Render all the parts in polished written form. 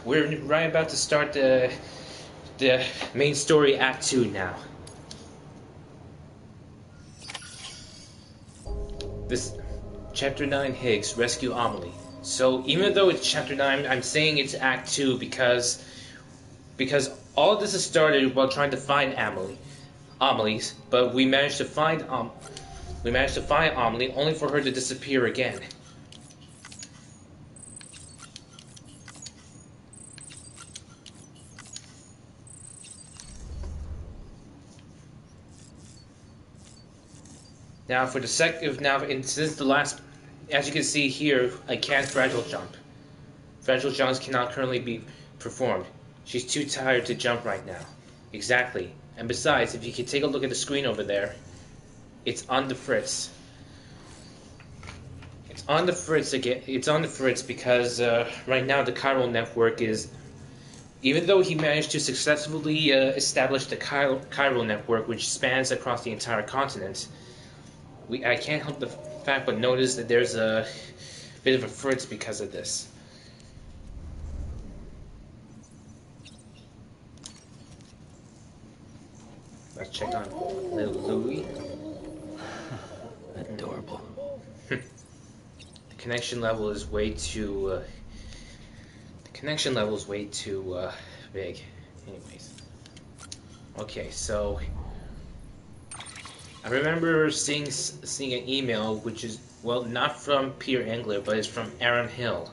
we're right about to start the main story, Act 2 now. This Chapter 9, Higgs, Rescue Amelie. So even though it's Chapter 9, I'm saying it's Act 2 because all of this has started while trying to find Amelie's, but we managed to find Amelie only for her to disappear again. Now for the since the last, as you can see here, I can't fragile jump. Fragile jumps cannot currently be performed. She's too tired to jump right now. Exactly. And besides, if you can take a look at the screen over there, it's on the fritz. It's on the fritz again. It's on the fritz because right now the chiral network is, even though he managed to successfully establish the chiral network, which spans across the entire continent, I can't help the fact but notice that there's a bit of a fritz because of this. Let's check on little Louie. Adorable. The connection level is way too. The connection level is way too big. Anyways, okay, so I remember seeing an email, which is, well, not from Peter Engler, but it's from Aaron Hill,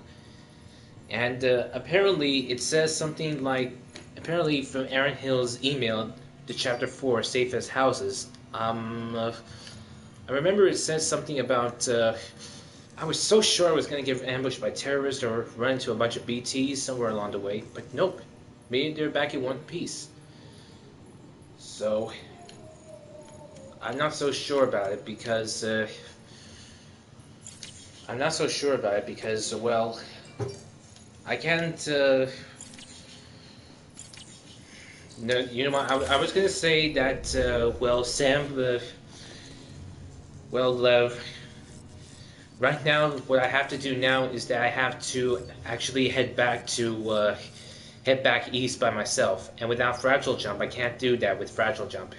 and apparently it says something like, apparently from Aaron Hill's email, the Chapter 4, Safe as Houses. I remember it says something about. I was so sure I was going to get ambushed by terrorists or run into a bunch of BTs somewhere along the way, but nope. Maybe they're back in one piece. So I'm not so sure about it because well, I can't. No, you know what? I was gonna say that. Well, Sam. Right now, what I have to do now is that I have to actually head back east by myself, and without Fragile Jump, I can't do that with Fragile Jump.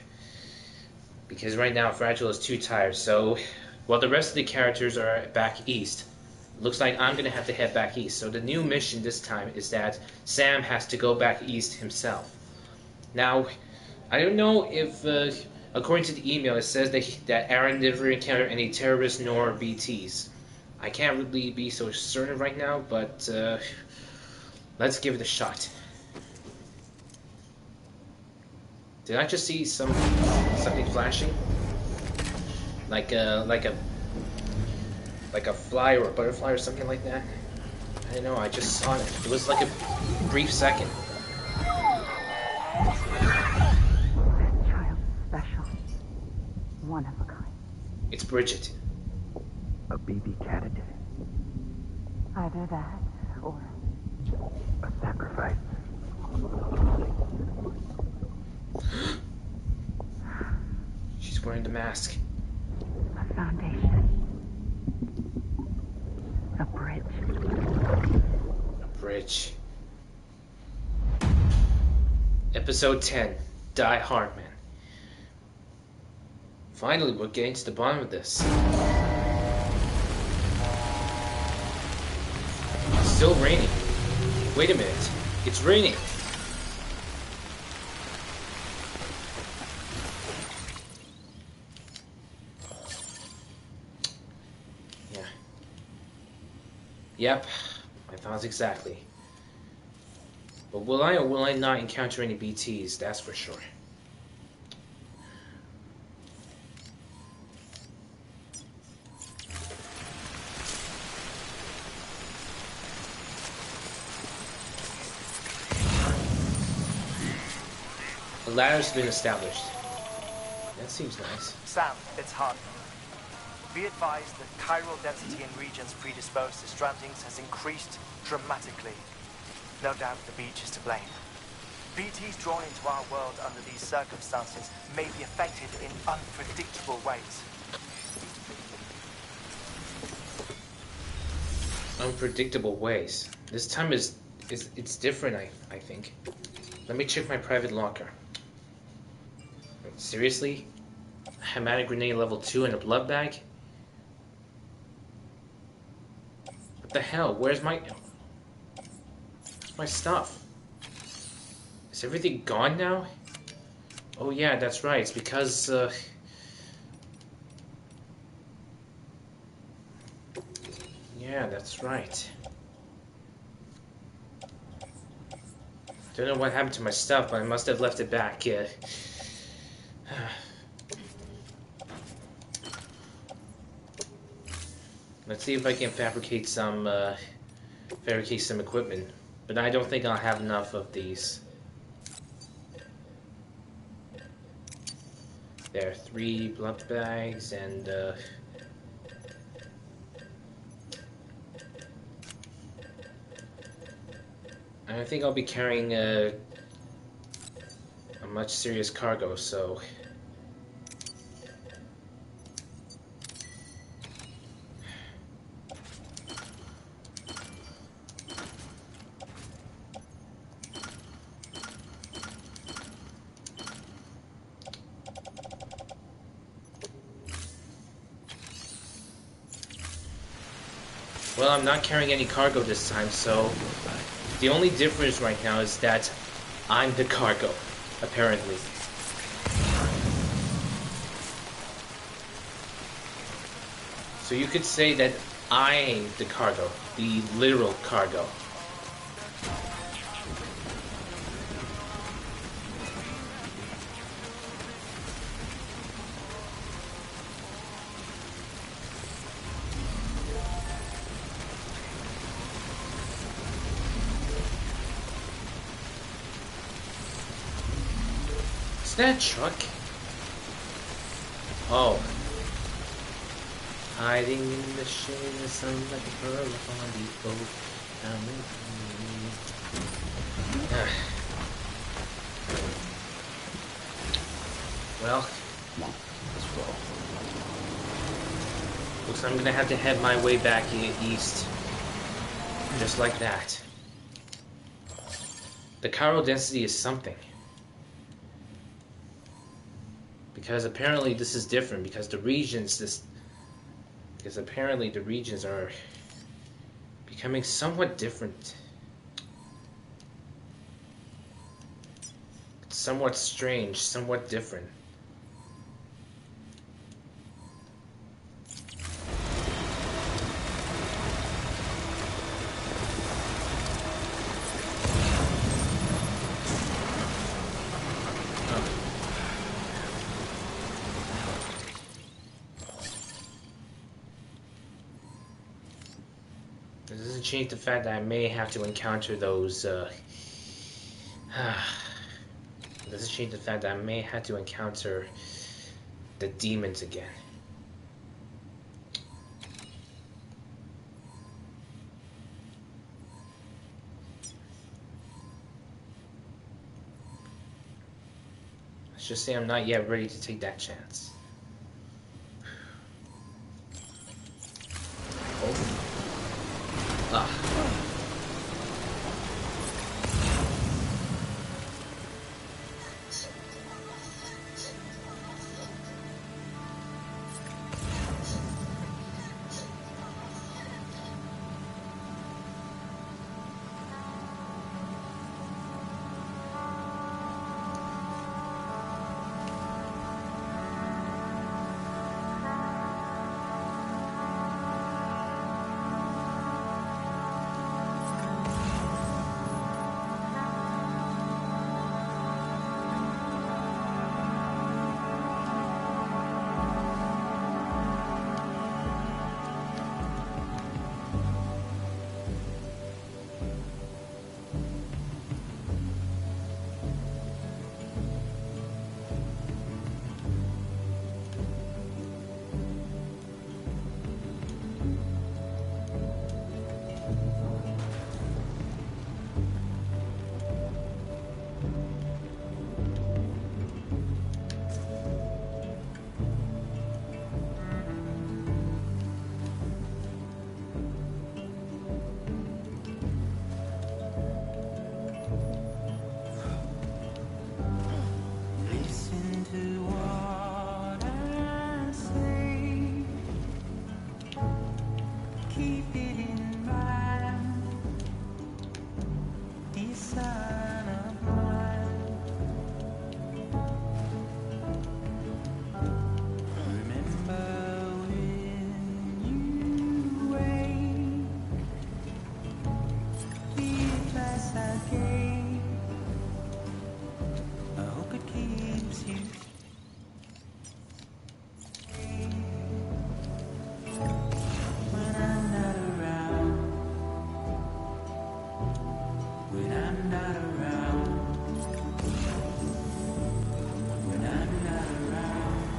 Because right now, Fragile is too tired, so while the rest of the characters are back east, looks like I'm going to have to head back east. So the new mission this time is that Sam has to go back east himself. Now, I don't know if, according to the email, it says that Aaron never encountered any terrorists nor BTs. I can't really be so certain right now, but let's give it a shot. Did I just see something flashing? Like a fly or a butterfly or something like that? I don't know, I just saw it. It was like a brief second. That child's special. One of a kind. It's Bridget. A baby candidate. Either that or A sacrifice. She's wearing the mask. a foundation. A bridge. A bridge. Episode 10. Die Hard Man. Finally, we're getting to the bottom of this. It's still raining. Wait a minute. It's raining. Yeah. Yep. My thoughts exactly. But will I or will I not encounter any BTs? That's for sure. The ladder's been established. That seems nice. Sam, it's hard. Be advised that chiral density in regions predisposed to strandings has increased dramatically. No doubt the beach is to blame. BTs drawn into our world under these circumstances may be affected in unpredictable ways. Unpredictable ways. This time is it's different. I think. Let me check my private locker. Seriously? A Hematic grenade level 2 in a blood bag? What the hell? Where's my stuff? Is everything gone now? Oh yeah, that's right. It's because yeah, that's right. Don't know what happened to my stuff, but I must have left it back. Yeah. Let's see if I can fabricate some equipment, but I don't think I'll have enough of these. There are 3 blood bags and I think I'll be carrying a much serious cargo, so well, I'm not carrying any cargo this time, so the only difference right now is that I'm the cargo, apparently. So you could say that I'm the cargo, the literal cargo. Is that a truck? Oh. Hiding in the shade of the sun like a pearl upon the boat. Well, let's roll. Looks like I'm gonna have to head my way back east. Just like that. The chiral density is something. Because apparently this is different, because the regions apparently the regions are becoming somewhat different. Somewhat strange, somewhat different. It doesn't change the fact that I may have to encounter those, it doesn't change the fact that I may have to encounter the demons again. Let's just say I'm not yet ready to take that chance. Oh. Ah.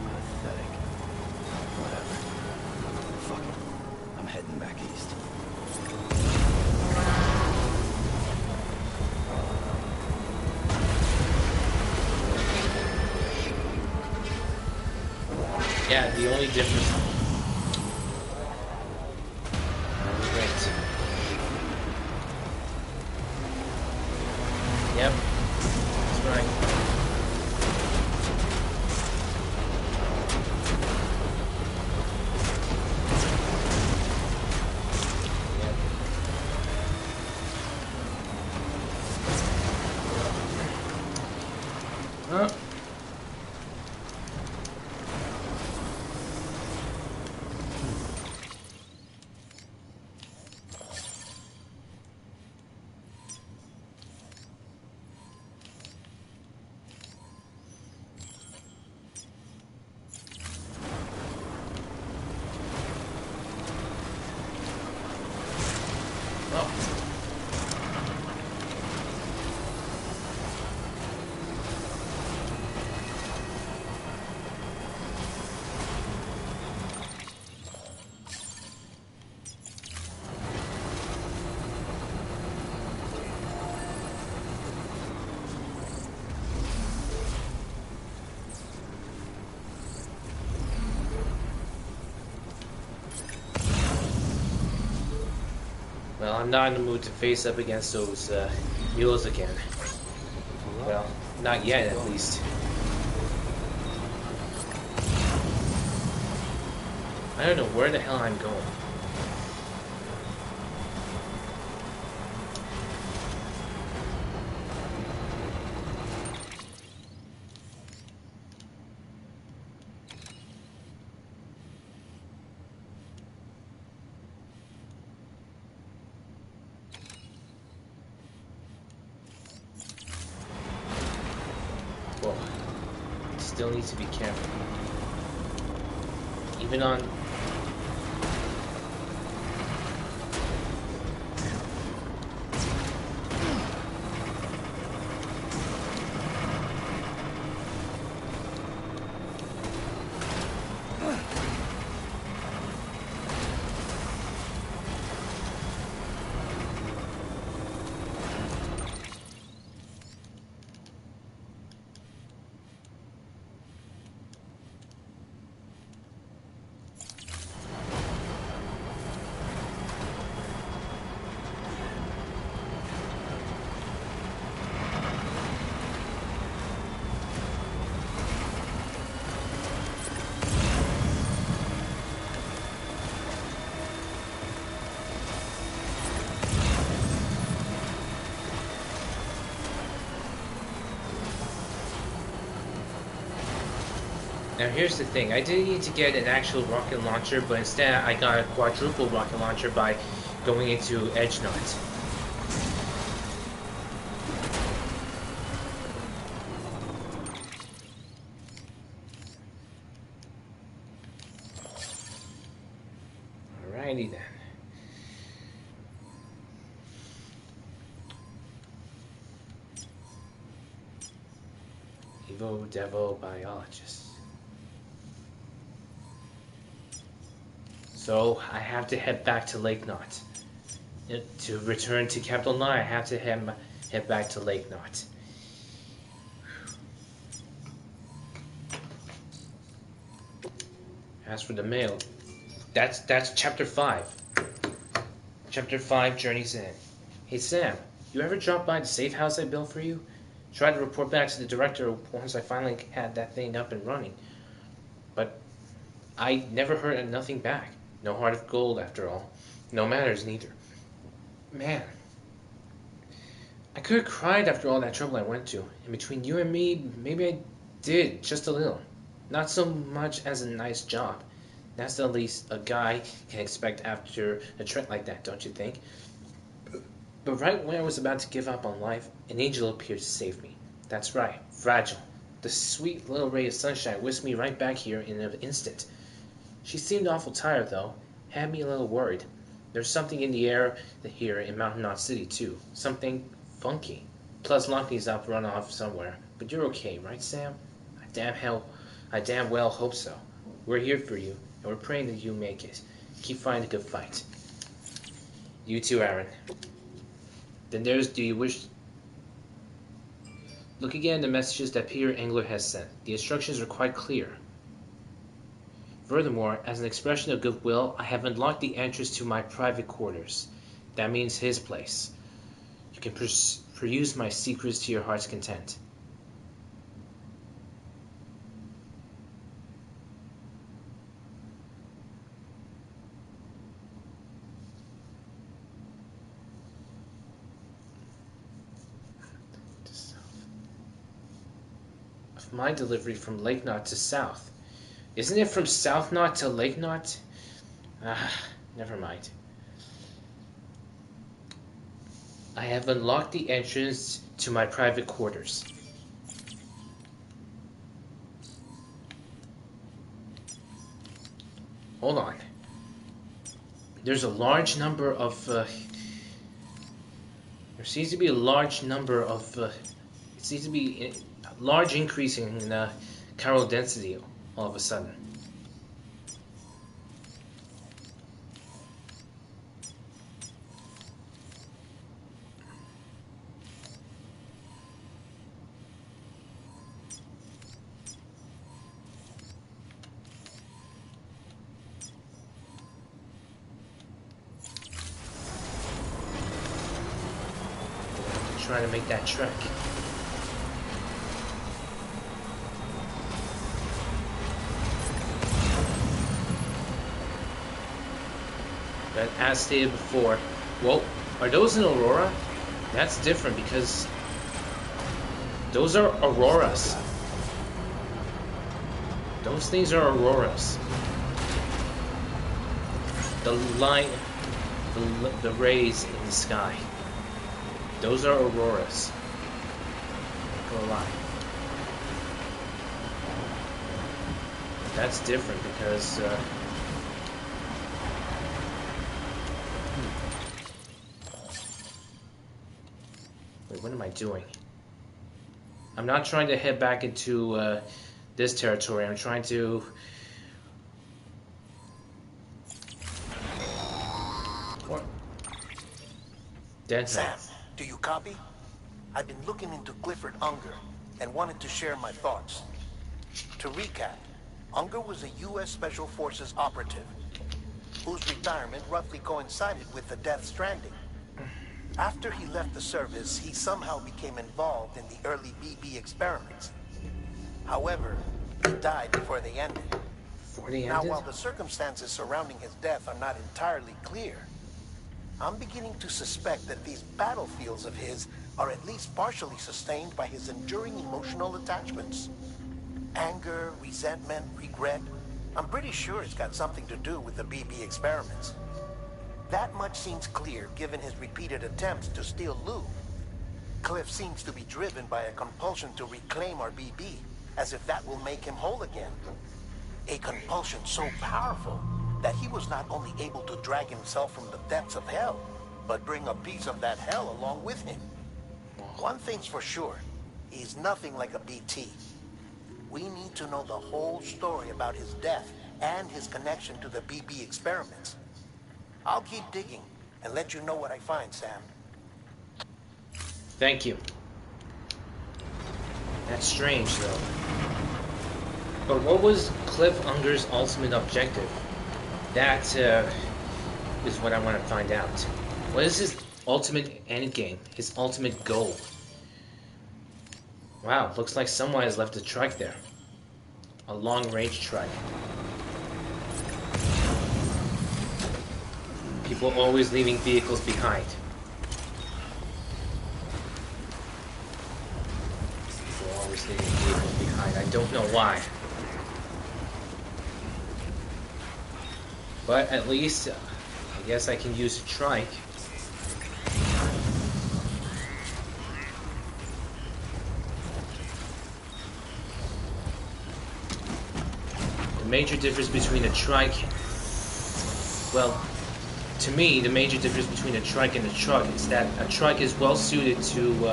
Pathetic. Whatever. Fuck it. I'm heading back east. Yeah, the only difference. Great. Yep. That's right. Yep. Huh? Well, I'm not in the mood to face up against those mules again. Well, not yet, at least. I don't know where the hell I'm going. Whoa. Still need to be careful. Even on... Now here's the thing, I didn't need to get an actual rocket launcher, but instead I got a quadruple rocket launcher by going into Edge Knot. Alrighty then. Evo Devo Biologist. So I have to head back to Lake Knot. To return to Capital 9, I have to head back to Lake Knot. As for the mail, that's chapter 5. Chapter 5, Journey's End. Hey Sam, you ever drop by the safe house I built for you? Tried to report back to the director once I finally had that thing up and running. But I never heard nothing back. No heart of gold after all. No matters neither. Man, I could have cried after all that trouble I went to. And between you and me, maybe I did, just a little. Not so much as a nice job. That's the least a guy can expect after a trip like that, don't you think? But right when I was about to give up on life, an angel appeared to save me. That's right, fragile. The sweet little ray of sunshine whisked me right back here in an instant. She seemed awful tired, though. Had me a little worried. There's something in the air here in Mountain Knot City, too. Something funky. Plus, Lumpy's up run off somewhere. But you're okay, right, Sam? I damn well hope so. We're here for you, and we're praying that you make it. Keep fighting a good fight. You too, Aaron. Then there's do you wish... Look again at the messages that Peter Engler has sent. The instructions are quite clear. Furthermore, as an expression of goodwill, I have unlocked the entrance to my private quarters. That means his place. You can peruse my secrets to your heart's content. Of my delivery from Lake Knot to South. Isn't it from South Knot to Lake Knot? Never mind. I have unlocked the entrance to my private quarters. Hold on. There's a large number of... there seems to be a large number of... it seems to be a large increase in chiral density all of a sudden. Trying to make that trek. But as stated before, well, are those an aurora? That's different because those are auroras. Those things are auroras. The light, the rays in the sky. Those are auroras. Not gonna lie. That's different because wait, what am I doing? I'm not trying to head back into this territory. I'm trying to... What? Dead Sam, man. do you copy? I've been looking into Clifford Unger and wanted to share my thoughts. To recap, Unger was a U.S. Special Forces operative whose retirement roughly coincided with the death Stranding. After he left the service, he somehow became involved in the early BB experiments. However, he died before they ended. Now, while the circumstances surrounding his death are not entirely clear, I'm beginning to suspect that these battlefields of his are at least partially sustained by his enduring emotional attachments. Anger, resentment, regret. I'm pretty sure it's got something to do with the BB experiments. That much seems clear given his repeated attempts to steal Lou. Cliff seems to be driven by a compulsion to reclaim our BB, as if that will make him whole again. A compulsion so powerful that he was not only able to drag himself from the depths of hell, but bring a piece of that hell along with him. One thing's for sure, he's nothing like a BT. We need to know the whole story about his death and his connection to the BB experiments. I'll keep digging and let you know what I find, Sam. Thank you. That's strange, though. But what was Cliff Unger's ultimate objective? That is what I want to find out. What is his ultimate endgame? His ultimate goal? Wow, looks like someone has left a trike there. A long-range trike. People always leaving vehicles behind. always leaving vehicles behind. I don't know why. But at least, I guess I can use a trike. The major difference between a trike... Well, to me, the major difference between a trike and a truck is that a trike is well suited to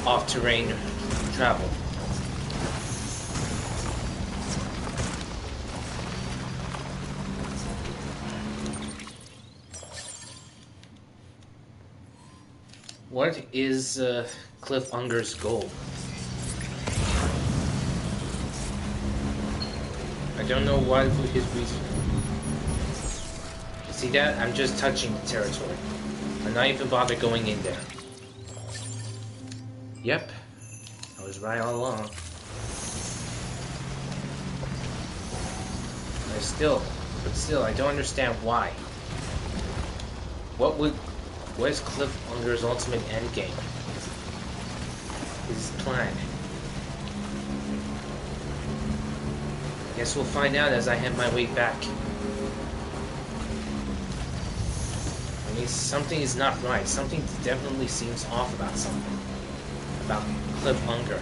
off-terrain travel. What is Cliff Unger's goal? I don't know what his reason. See that? I'm just touching the territory. I'm not even bother going in there. Yep, I was right all along. But still, I don't understand why. What is Cliff Unger's ultimate endgame? His plan. Guess we'll find out as I head my way back. I mean, something is not right. Something definitely seems off about something. About Cliff Unger.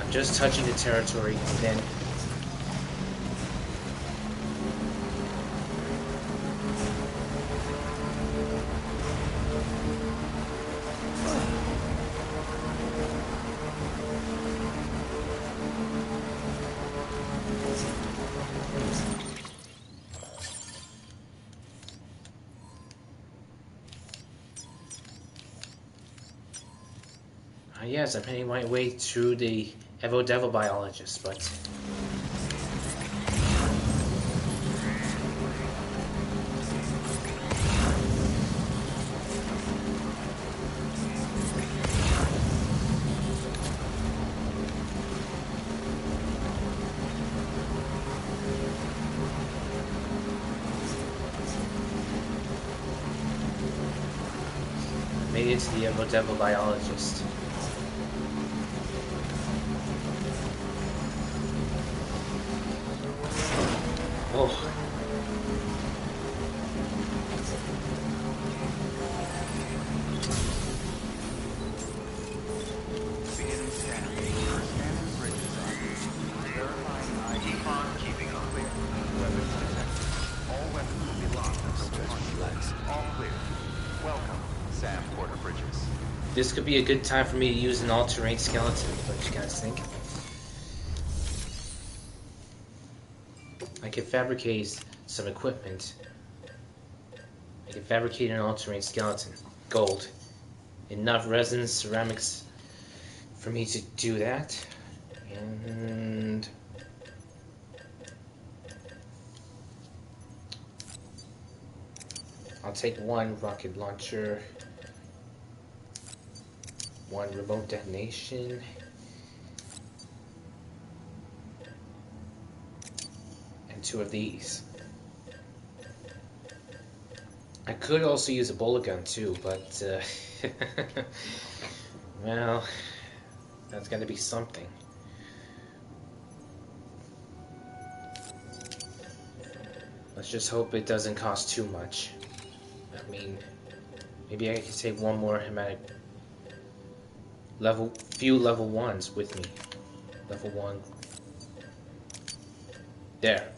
Just touching the territory, and then yes, I'm heading my way through the Evo Devil Biologist, but made it to the Evo Devil Biologist. Oh. Keeping on clear. Weapons detected. All weapons will be locked. All clear. Welcome, Sam Porter Bridges. This could be a good time for me to use an all-terrain skeleton. What you guys think? I can fabricate some equipment. I can fabricate an all-terrain skeleton. Gold. Enough resin, ceramics for me to do that. And I'll take one rocket launcher, one remote detonation, and two of these. I could also use a bullet gun too, but well, that's gotta be something. Let's just hope it doesn't cost too much. I mean, maybe I could take one more hematic few level 1s with me. Level 1. There.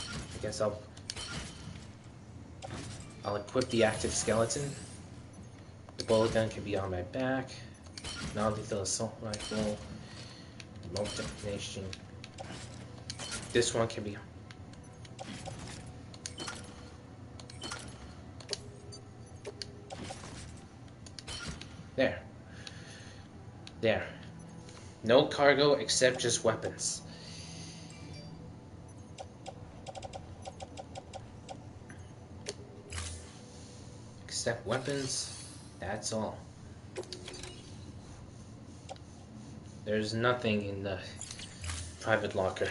I guess I'll equip the active skeleton. The bullet gun can be on my back. Non-lethal assault rifle. Remote detonation. This one can be. There. There. No cargo except just weapons. Except weapons, that's all. There's nothing in the private locker.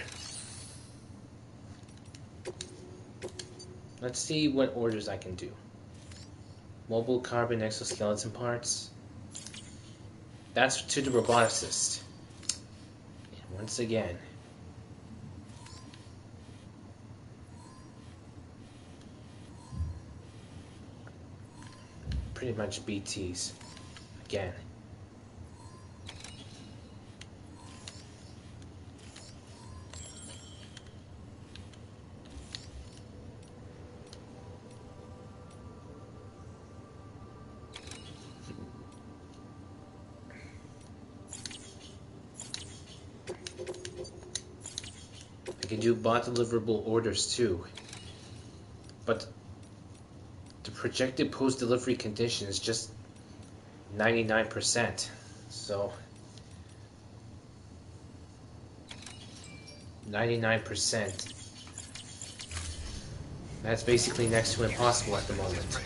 Let's see what orders I can do. Mobile carbon exoskeleton parts. That's to the roboticist. And once again, pretty much BTs. Again. I can do bot deliverable orders too, but the projected post-delivery condition is just 99%, so 99%. That's basically next to impossible at the moment.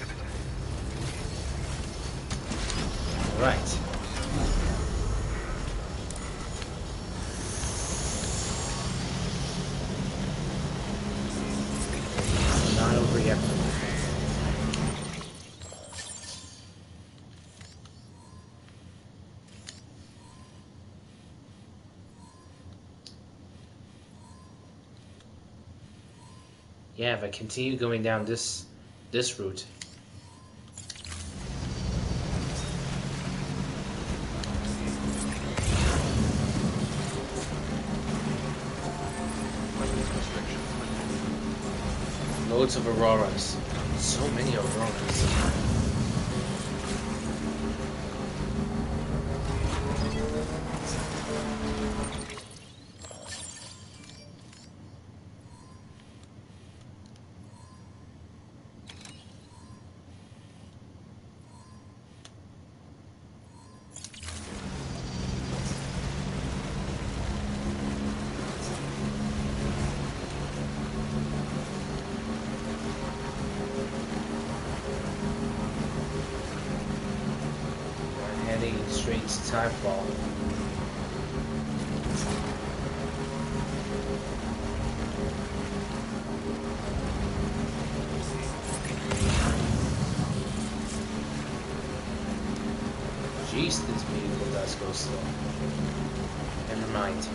Alright. Not over yet. Yeah, if I continue going down this route. Loads of auroras. So many auroras. Heading straight to Timefall. Jeez, this vehicle does go slow. Never mind.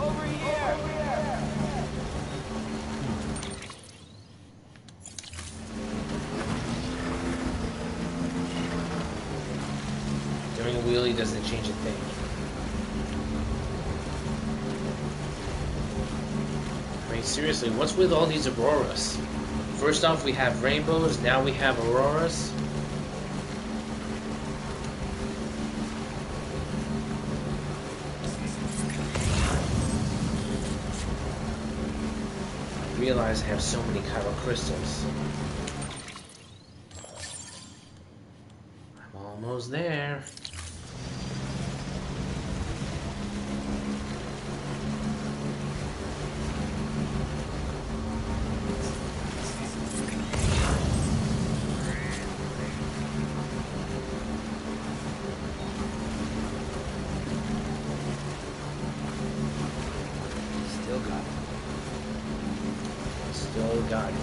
Over here! Doing a wheelie doesn't change a thing. I mean, seriously, what's with all these auroras? First off, we have rainbows, now we have auroras. I realize I have so many chiral crystals. I'm almost there. Still got it. Still got it.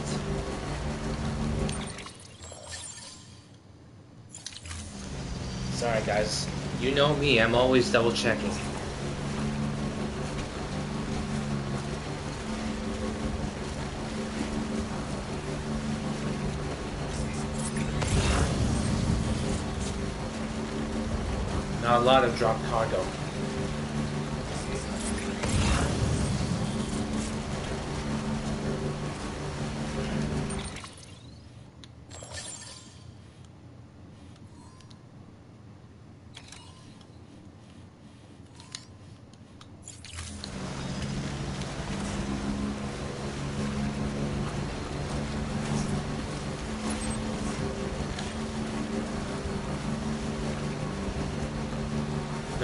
Sorry guys, you know me, I'm always double checking. Not a lot of dropped cargo.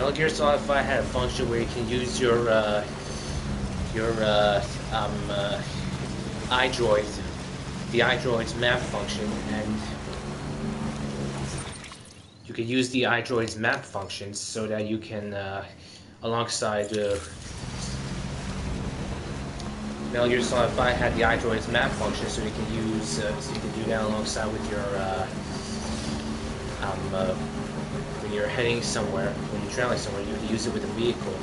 Metal Gear Solid 5 had a function where you can use your iDroid, the iDroid's map function, and you can use the iDroid's map functions so that you can, alongside Metal Gear Solid 5 had the iDroid's map function, so you can use, so you can do that alongside with your, when you're heading somewhere, when you're traveling somewhere, you can use it with a vehicle.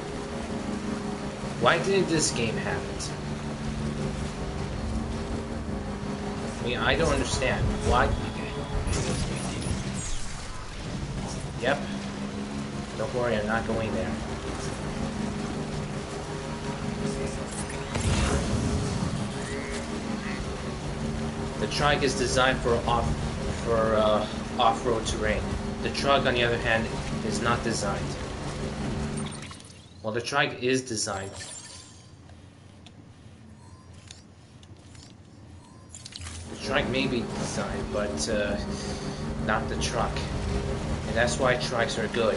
Why didn't this game have it? I mean, I don't understand. Why? Yep. Don't worry, I'm not going there. The trike is designed for off-road terrain. The trike, on the other hand, is not designed. Well, the trike is designed. The trike may be designed, but not the truck. And that's why trikes are good.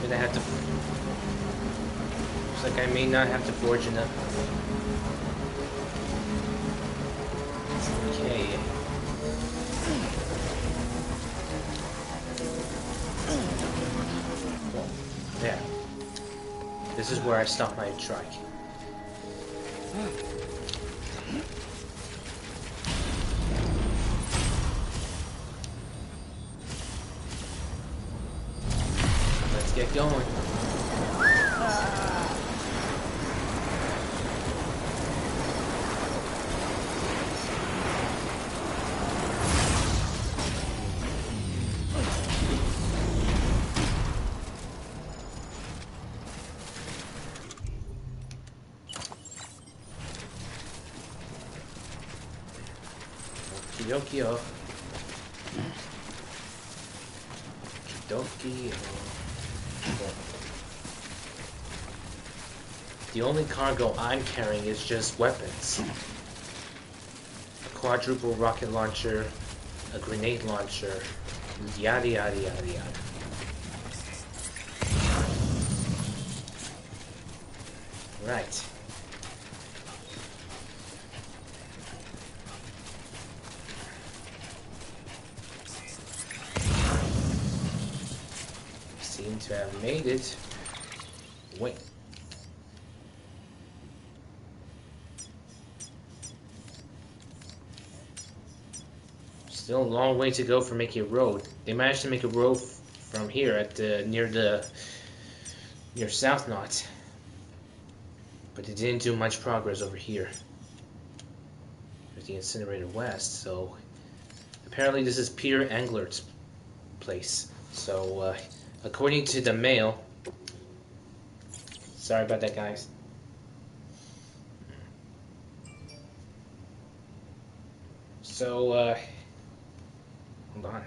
I have to. Looks like I may not have to forge enough. Okay. There. This is where I stop my trike. Get going. Okey-dokey-o. Okey-dokey-o. The only cargo I'm carrying is just weapons. A quadruple rocket launcher, a grenade launcher, yada yada yada yada. Right. Seem to have made it. Wait. Still a long way to go for making a road. They managed to make a road from here at near South Knot, but they didn't do much progress over here. There's the Incinerator West. So apparently this is Peter Englert's place. So according to the mail, sorry about that, guys. So hold on.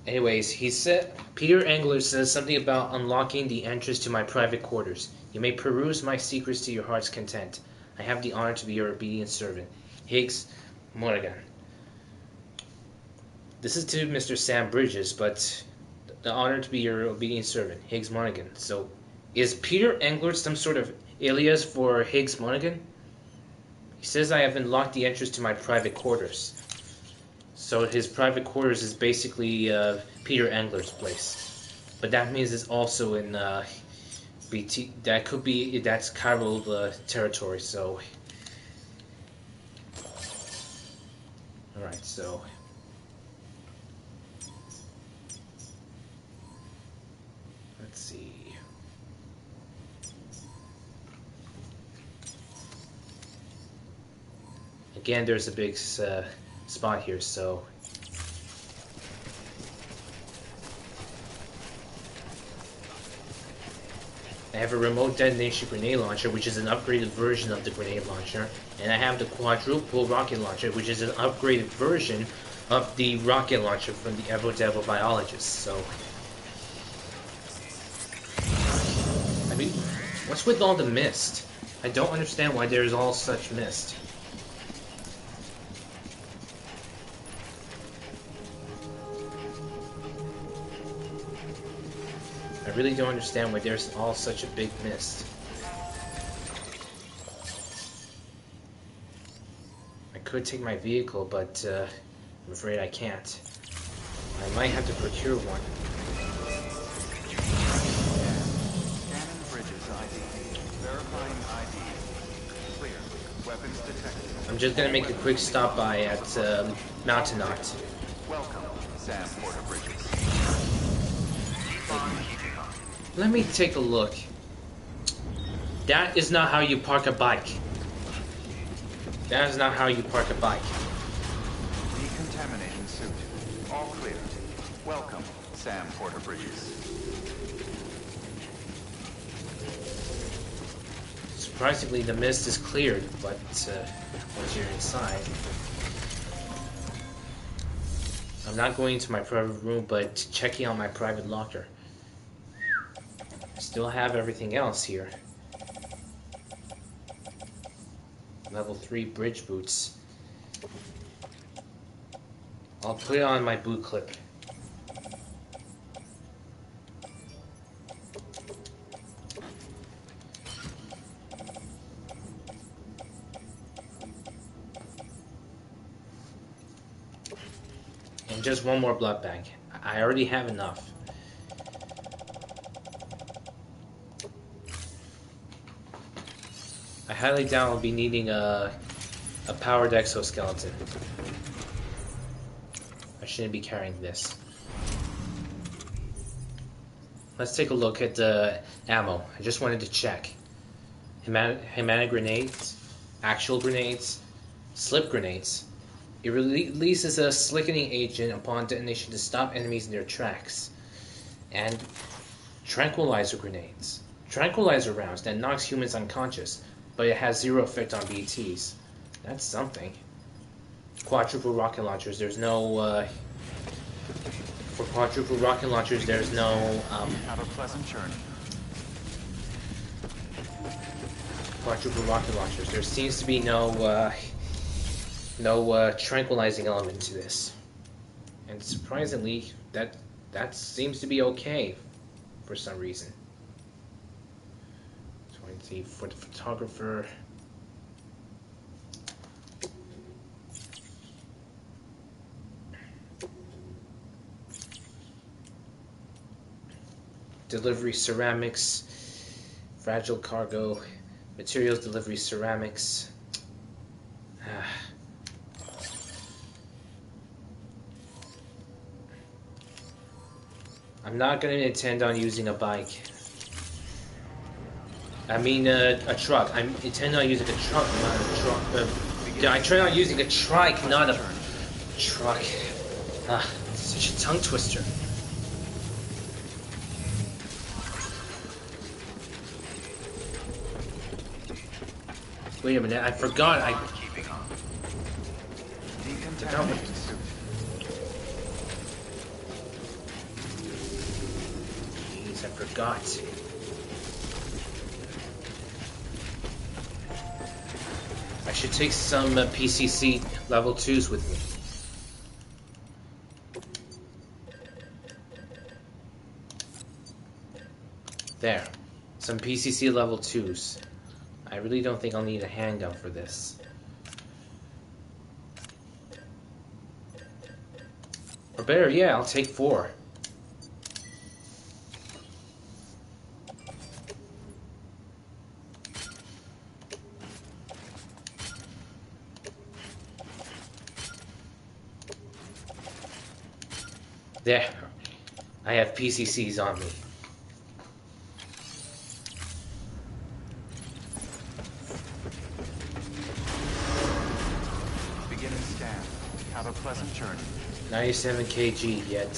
Anyways, he said, Peter Engler says something about unlocking the entrance to my private quarters. You may peruse my secrets to your heart's content. I have the honor to be your obedient servant, Higgs Morrigan. This is to Mr. Sam Bridges, but the honor to be your obedient servant, Higgs Monaghan. So, is Peter Engler some sort of alias for Higgs Monaghan? He says I have unlocked the entrance to my private quarters. So his private quarters is basically Peter Engler's place. But that means it's also in BT. That could be, that's Cairo territory, so. Alright, so. Let's see. Again, there's a big spot here, so. I have a remote detonation grenade launcher, which is an upgraded version of the grenade launcher, and I have the quadruple rocket launcher, which is an upgraded version of the rocket launcher from the Evo Devil biologist. So, I mean, what's with all the mist? I don't understand why there's all such mist. I really don't understand why there's all such a big mist. I could take my vehicle, but I'm afraid I can't. I might have to procure one. Scanning bridges ID. Verifying ID. Clear. Weapons detected. I'm just gonna make a quick stop by at Mountain Knot. Welcome, Sam Porter Bridges. Let me take a look. That is not how you park a bike. That is not how you park a bike. Decontaminating suit. All clear. Welcome, Sam Porter Bridges. Surprisingly, the mist is cleared, but once you're inside, I'm not going to my private room, but checking out my private locker. Still have everything else here. Level 3 bridge boots. I'll put it on my boot clip. And just one more blood bag. I already have enough. I highly doubt I'll be needing a powered exoskeleton. I shouldn't be carrying this. Let's take a look at the ammo. I just wanted to check. Humana grenades, actual grenades, slip grenades. It releases a slickening agent upon detonation to stop enemies in their tracks. And tranquilizer grenades. Tranquilizer rounds that knocks humans unconscious, but it has zero effect on BTs. That's something. Quadruple rocket launchers, there's no, for quadruple rocket launchers, there's no, Have a pleasant journey. quadruple rocket launchers, there seems to be no tranquilizing element to this. And surprisingly, that seems to be okay for some reason. For the photographer, delivery ceramics, fragile cargo, materials delivery ceramics. I'm not going to intend on using a bike. I mean a truck. I intend on using a truck, not a truck. I try on using a trike, not a truck. Such a tongue twister. Wait a minute, I forgot. Decontaminating suit. Jeez, I forgot. I should take some PCC level 2s with me. There. Some PCC level 2s. I really don't think I'll need a handgun for this. Or better, yeah, I'll take 4. There. I have PCCs on me. Beginning scan. Have a pleasant journey. 97 kg yet.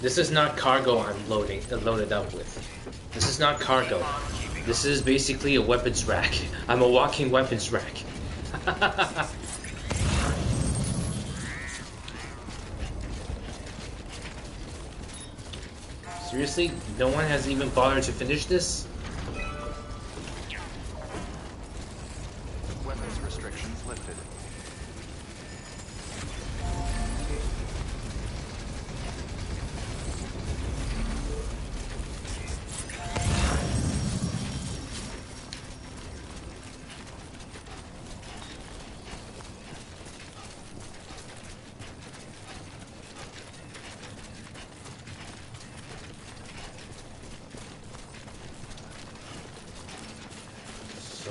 This is not cargo I'm loaded up with. This is not cargo. This is basically a weapons rack. I'm a walking weapons rack. Seriously? No one has even bothered to finish this? Weapons restrictions lifted.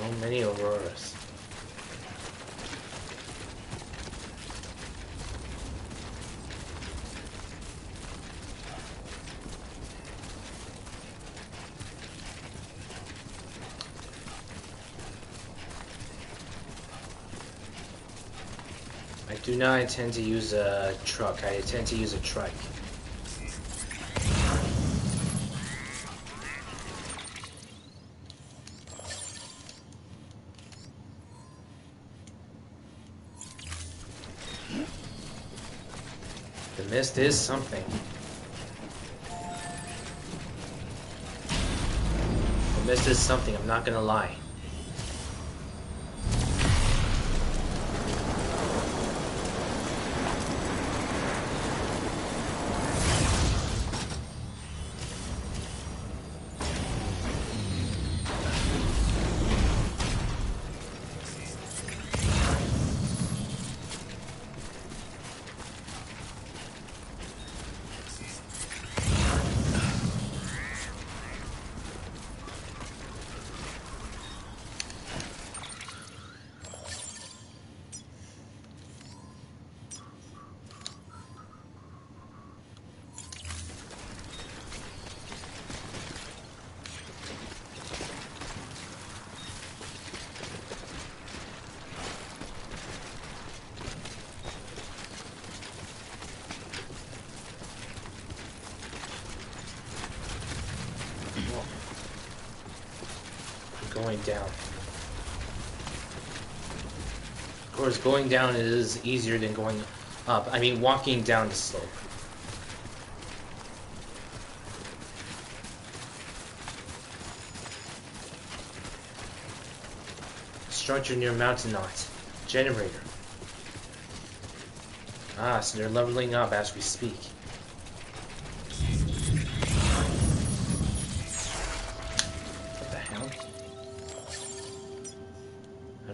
So many Auroras. I do not intend to use a truck. I intend to use a trike. The mist is something. The mist is something, I'm not gonna lie. Going down. Of course, going down is easier than going up. I mean, walking down the slope. Structure near mountain knot. Generator. Ah, so they're leveling up as we speak.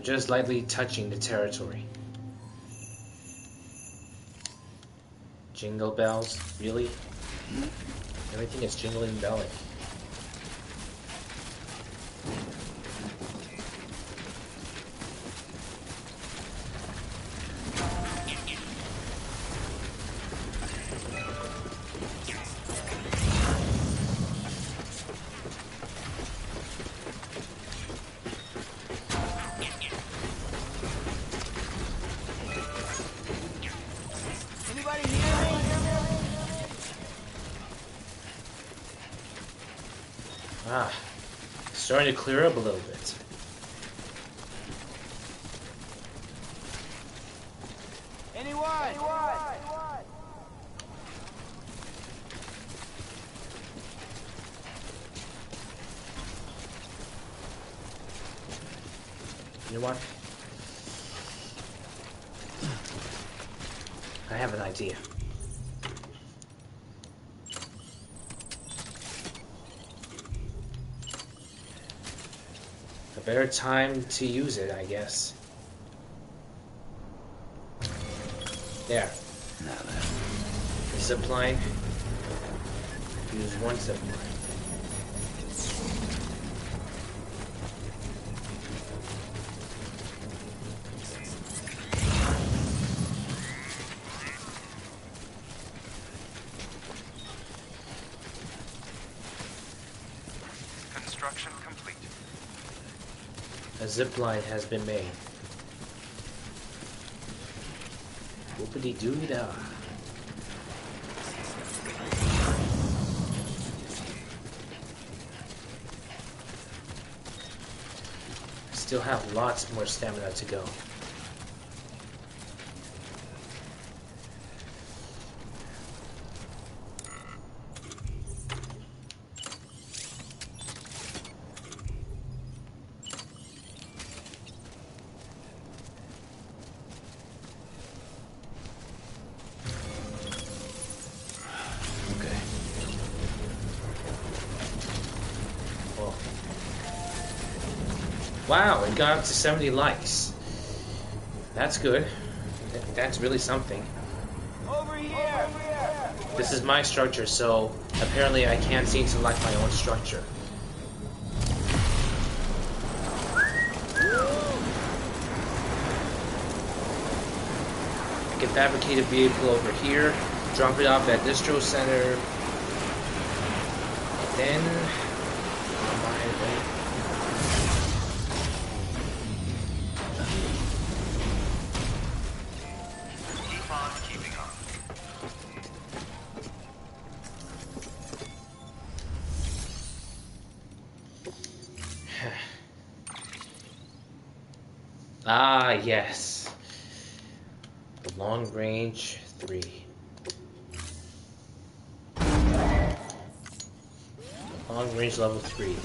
Just lightly touching the territory. Jingle bells? Really? Everything is jingling belling. Ah, starting to clear up a little bit. Anyone? You know what? I have an idea. better time to use it, I guess. There. Now then. The zip line. Use one zip line. Construction complete. A zip line has been made. Whoopity-doo-dah. Still have lots more stamina to go. Okay. Oh. Wow, it got up to 70 likes. That's good. That's really something. Over here! This is my structure, so apparently I can't seem to like my own structure. I can fabricate a vehicle over here, drop it off at distro center, and then buy it. Keep on keeping on. Ah, yes. The long range 3. Long range level 3.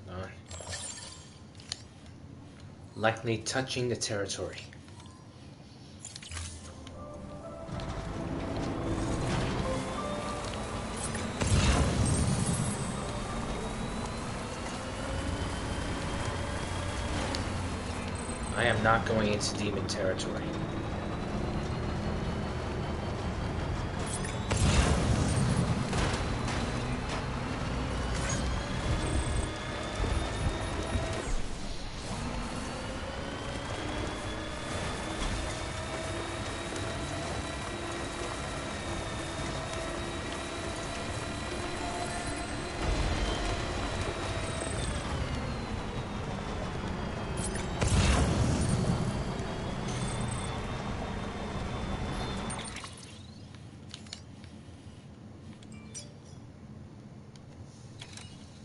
Hold on. Likely touching the territory. I am not going into demon territory.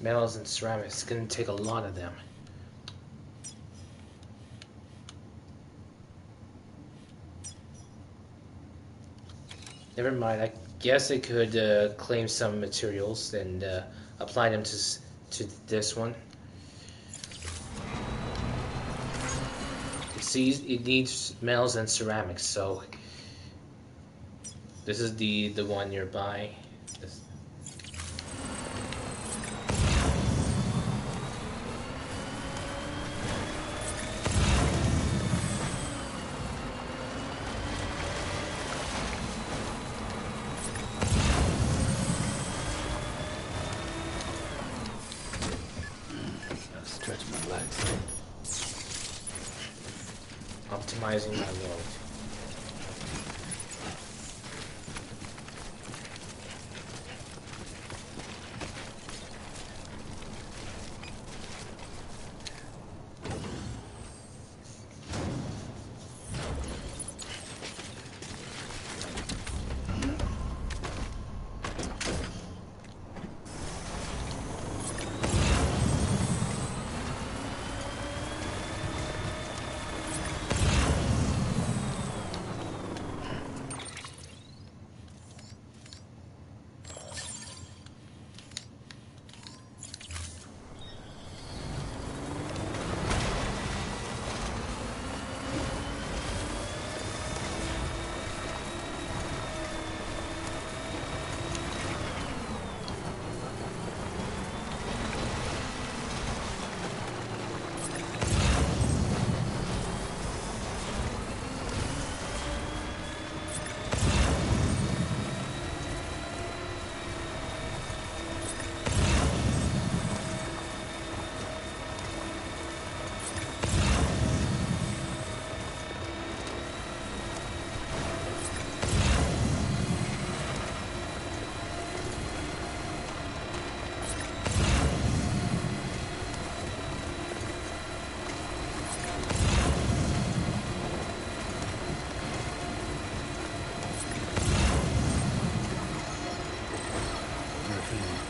Metals and ceramics. It's gonna take a lot of them. Never mind. I guess I could claim some materials and apply them to this one. It needs metals and ceramics, so this is the one nearby. This. Gotta stretch my legs. Optimizing my load.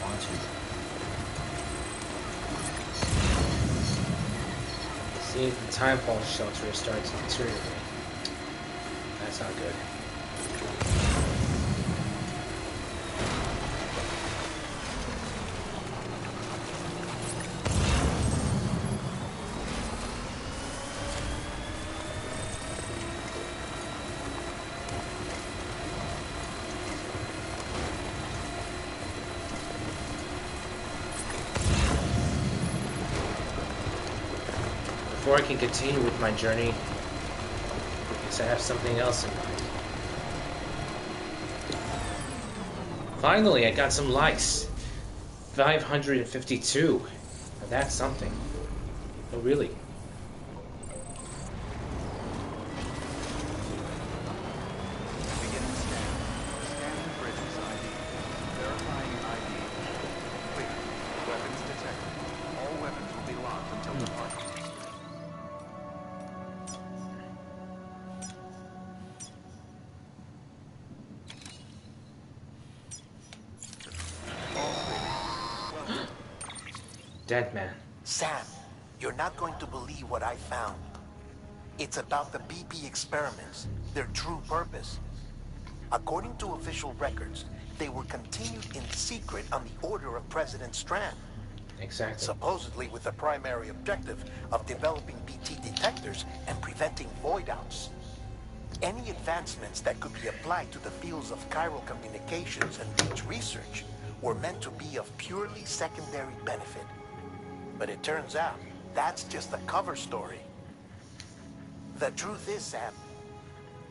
watching. See, the time pulse shelter is starting to deteriorate. That's not good. Before I can continue with my journey, I guess I have something else in mind. Finally, I got some likes. 552. Now that's something. Oh, really? Beginning scan. Scanning bridges ID. Verifying ID. Clear. Weapons detected. All weapons will be locked until departure. Dead man. Sam, you're not going to believe what I found. It's about the BP experiments, their true purpose. According to official records, they were continued in secret on the order of President Strand. Exactly. Supposedly with the primary objective of developing BT detectors and preventing void-outs. Any advancements that could be applied to the fields of chiral communications and Higgs research were meant to be of purely secondary benefit. But it turns out, that's just a cover story. The truth is, Sam,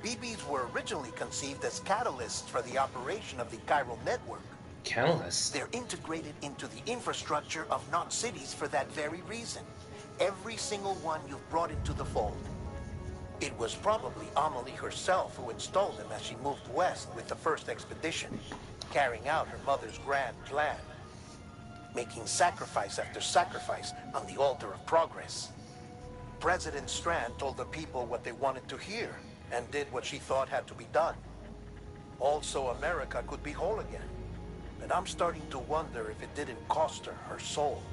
BBs were originally conceived as catalysts for the operation of the chiral network. Catalyst. They're integrated into the infrastructure of not cities for that very reason. Every single one you've brought into the fold. It was probably Amelie herself who installed them as she moved west with the first expedition, carrying out her mother's grand plan. Making sacrifice after sacrifice on the altar of progress. President Strand told the people what they wanted to hear, and did what she thought had to be done. Also, America could be whole again. And I'm starting to wonder if it didn't cost her her soul.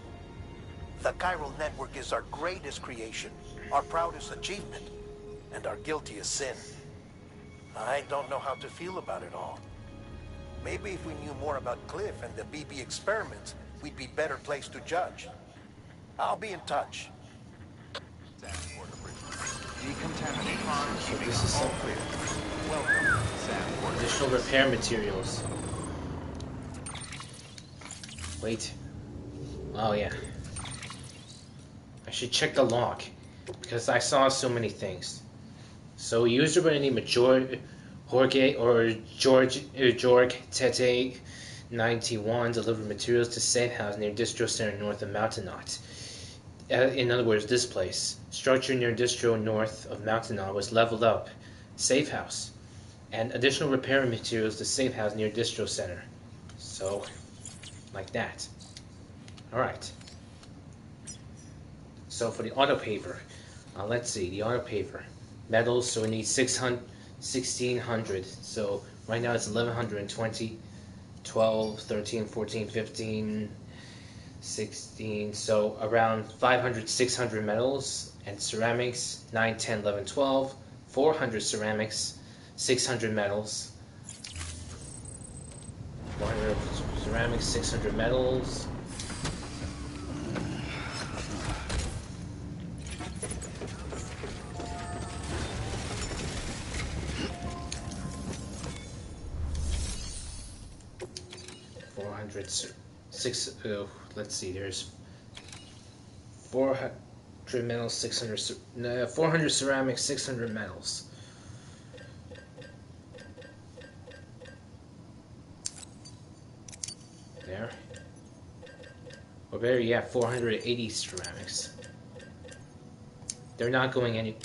The chiral network is our greatest creation, our proudest achievement, and our guiltiest sin. I don't know how to feel about it all. Maybe if we knew more about Cliff and the BB experiments, we'd be better placed to judge. I'll be in touch. Sam Porter Bridges. Decontamination. So this is All some clear. Welcome, Sam Porter. additional repair materials. Wait. Oh yeah. I should check the log because I saw so many things. So user by the name of Jorge or Jorg Tete 91 delivered materials to safe house near Distro Center north of Mountainaut. In other words, this place, structure near Distro north of Mountainaut, was leveled up, safe house, and additional repair materials to safe house near Distro Center. So, like that. Alright. So for the auto paver, let's see, the auto paver. Metals, so we need 1,600. So right now it's 1,120. 12, 13, 14, 15, 16, so around 500, 600 metals, and ceramics, 9, 10, 11, 12, 400 ceramics, 600 metals, 400 ceramics, 600 metals. Let's see, there's 400 metals, 400 ceramics, 600 metals. There. Or better yet, 480 ceramics. They're not going any...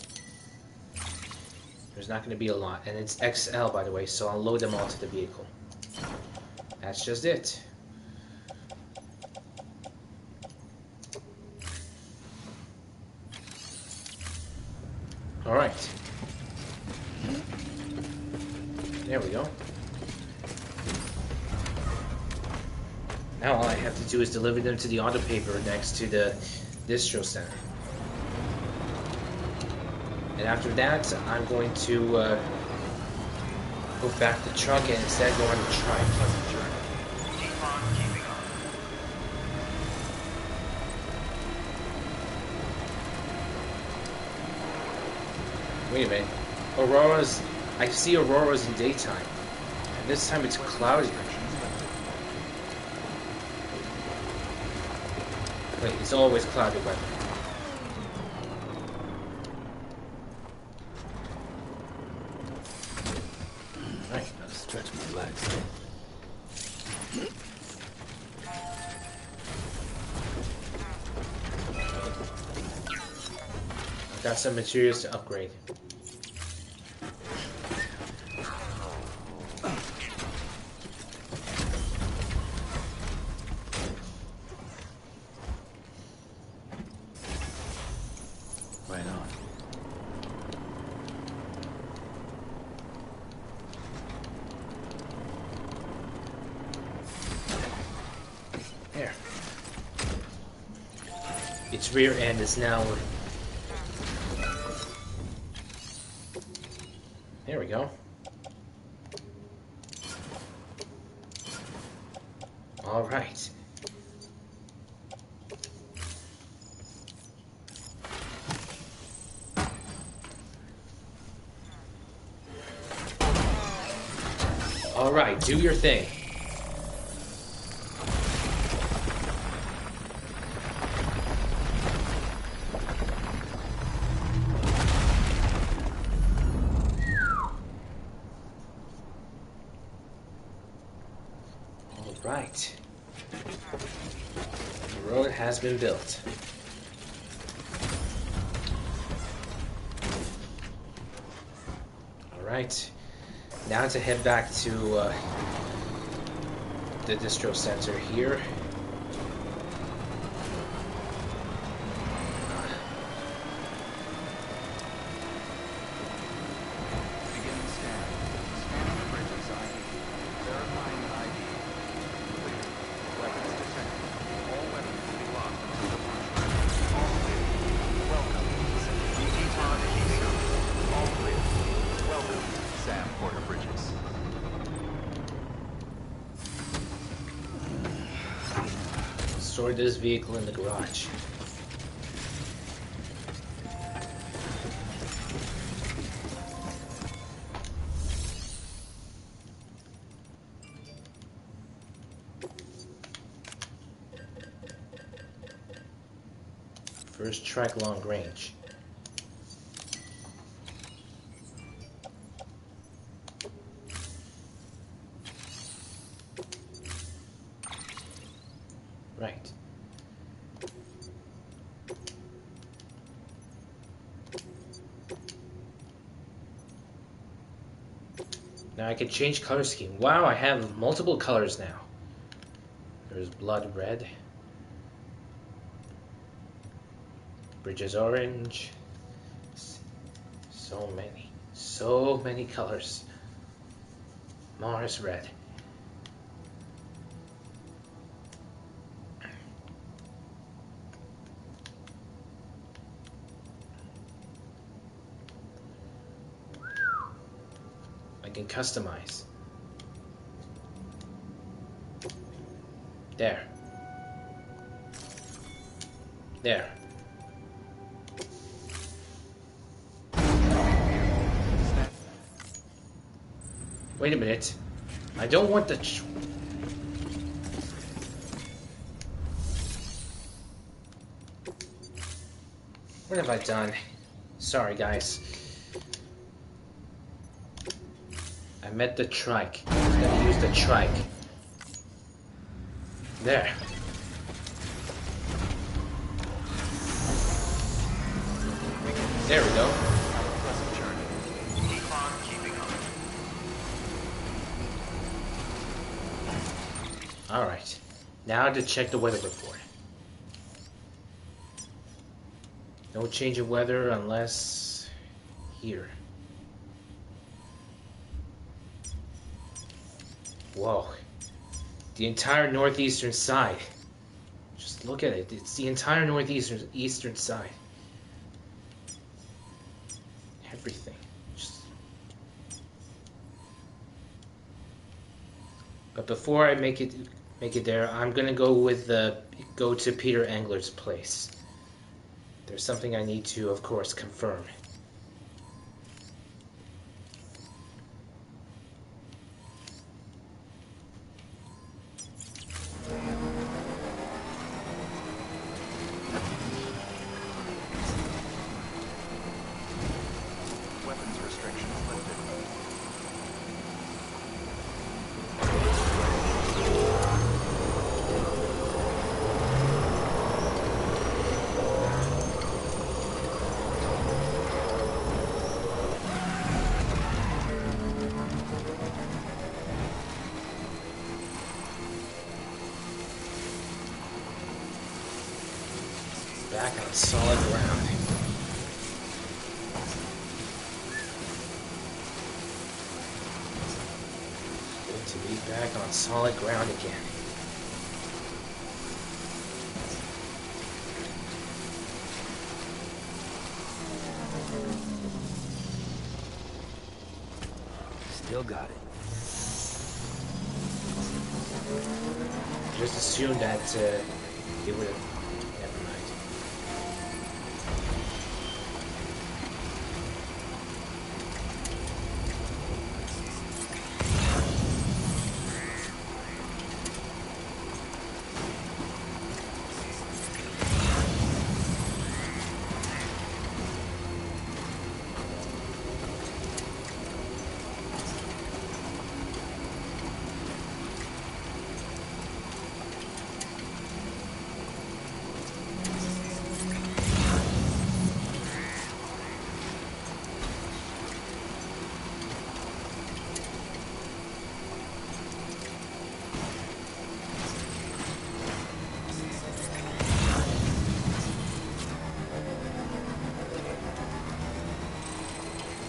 There's not going to be a lot. And it's XL, by the way, so I'll load them all to the vehicle. That's just it. Alright. There we go. Now all I have to do is deliver them to the auto paper next to the distro center. And after that, I'm going to go back to the truck and instead go on the trike. Pleasant journey. Keep on keeping on. Wait a minute. Auroras. I see auroras in daytime. And this time it's cloudy. Wait, it's always cloudy weather. Right, gotta stretch my legs. I've got some materials to upgrade. Right on. There. Its rear end is now... There we go. All right. All right, do your thing. All right. The road has been built. All right. Now to head back to the distro center here. Beginning scan. Scanning the bridges ID. Verifying ID. Clear. Weapons detected. All weapons will be locked until the punch. All clear. Welcome. Keep on keeping on. All clear. Welcome, Sam Porter Bridges. Store this vehicle in the garage. First track long range. Right. Now I can change color scheme. Wow, I have multiple colors now. There's blood red. Bridges orange. So many colors. Mars red. I can customize. There. There. Wait a minute. I don't want the... What have I done? Sorry, guys. I meant the trike. I was gonna use the trike. There. There we go. Have a pleasant journey. Keep on keeping on. Alright. Now to check the weather report. No change of weather unless... here. Whoa. The entire northeastern side. Just look at it. It's the entire northeastern side. Everything. But before I make it there, I'm gonna go to Peter Engler's place. There's something I need to, of course, confirm. Weapons restrictions lifted. Back on solid ground. Good to be back on solid ground again. Still got it. Just assumed that it would have. Never mind.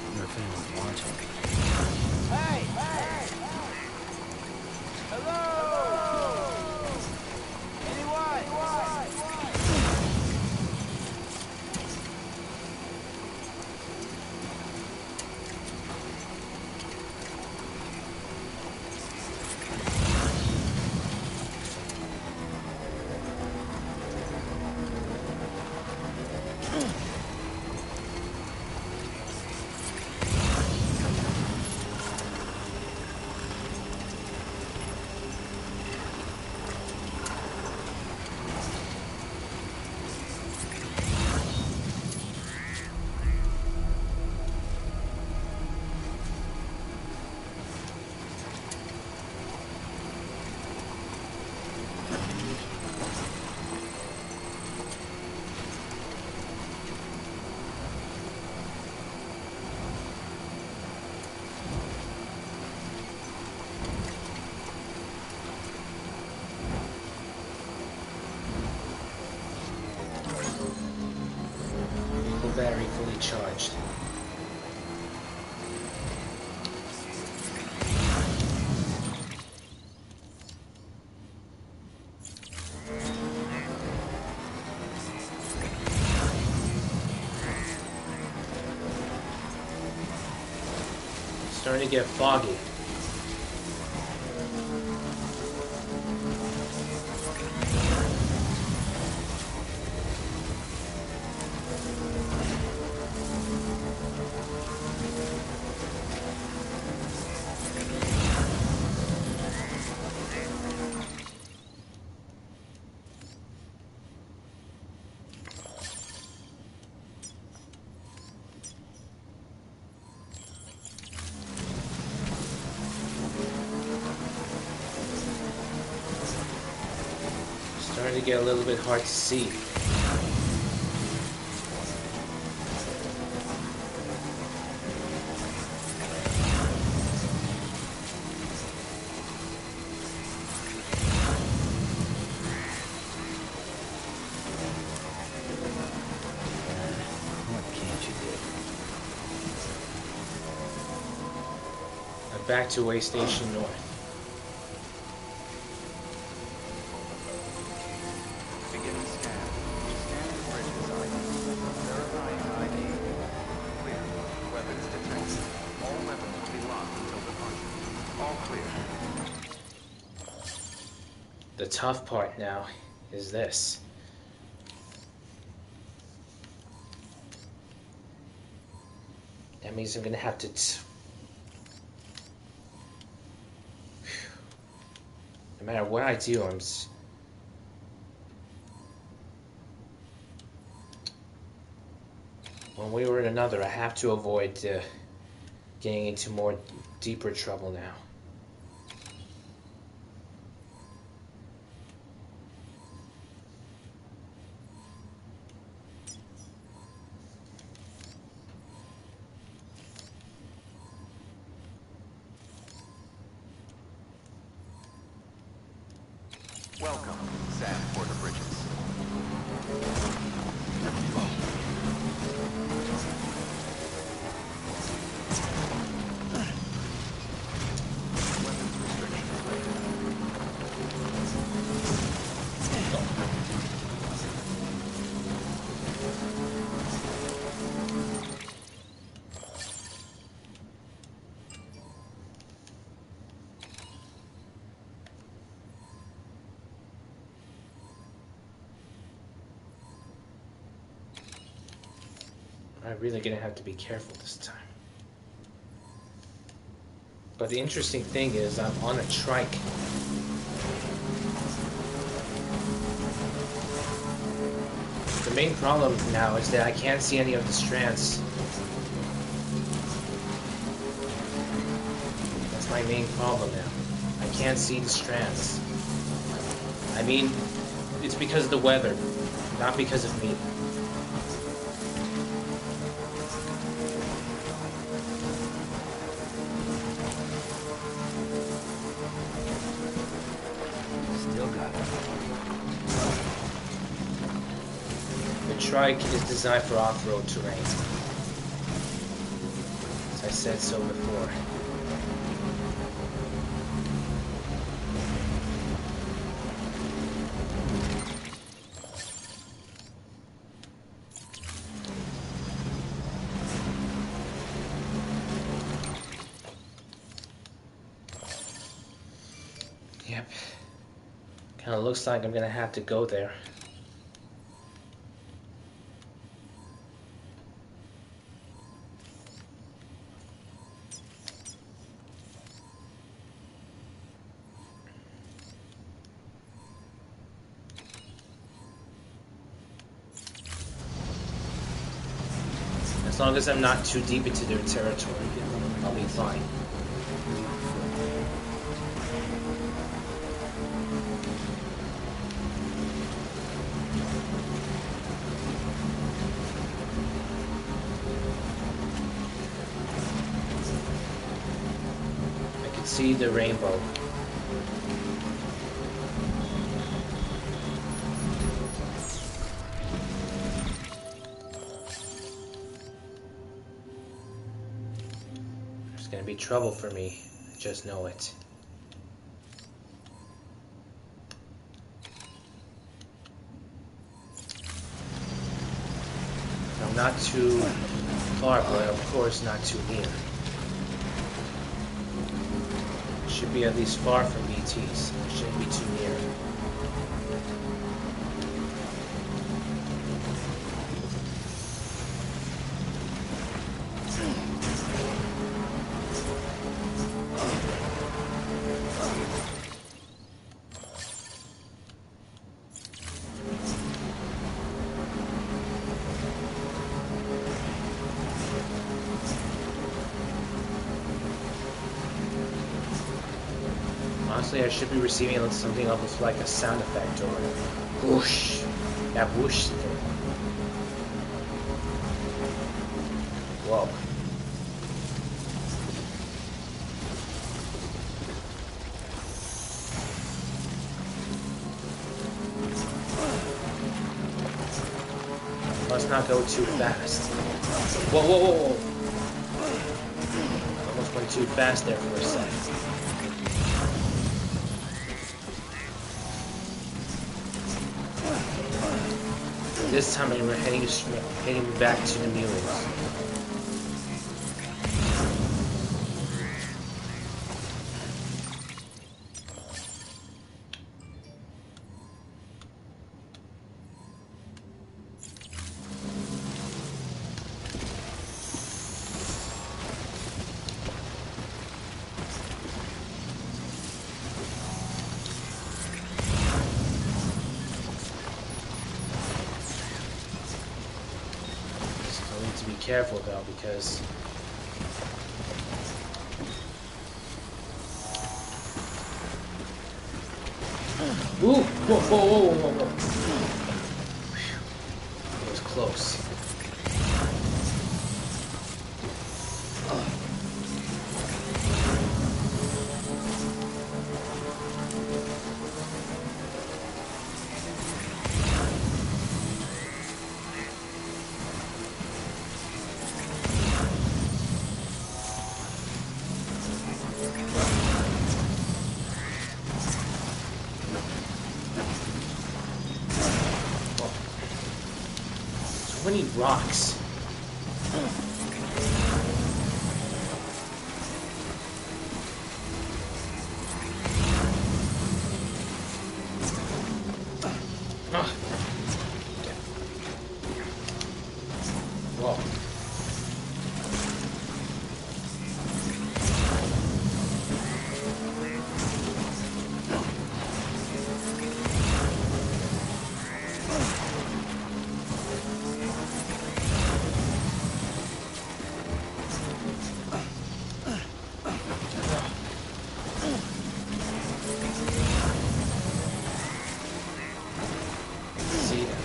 Wonder if anyone's watching. Hey! Hello! Anyone? Vehicle battery fully charged. Starting to get foggy. Starting to get a little bit hard to see. What can't you do? Back to Way Station North. clear. The tough part now is this. That means I'm gonna have to no matter what I do, one way or another, I have to avoid getting into more deeper trouble now. Welcome, Sam Porter Bridges. Weapons restrictions lifted. I'm really gonna have to be careful this time. But the interesting thing is I'm on a trike. The main problem now is that I can't see any of the strands. That's my main problem now. I can't see the strands. I mean, it's because of the weather, not because of me. Still got it. The trike is designed for off-road terrain. As I said so before. Yep. Kinda looks like I'm gonna have to go there. As long as I'm not too deep into their territory, I'll be fine. I can see the rainbow. There's gonna be trouble for me. I just know it. I'm not too far, but of course not too near. Should be at least far from BTs. Shouldn't be too near. Honestly, I should be receiving something almost like a sound effect or whoosh. That whoosh thing. Whoa. Let's not go too fast. Whoa, whoa, whoa, whoa. I almost went too fast there for a second. This time we're heading back to the Mulings. careful though, because ooh, whoa, whoa, whoa, whoa, whoa, whoa. It was close. So many rocks. Ah. Whoa. See them.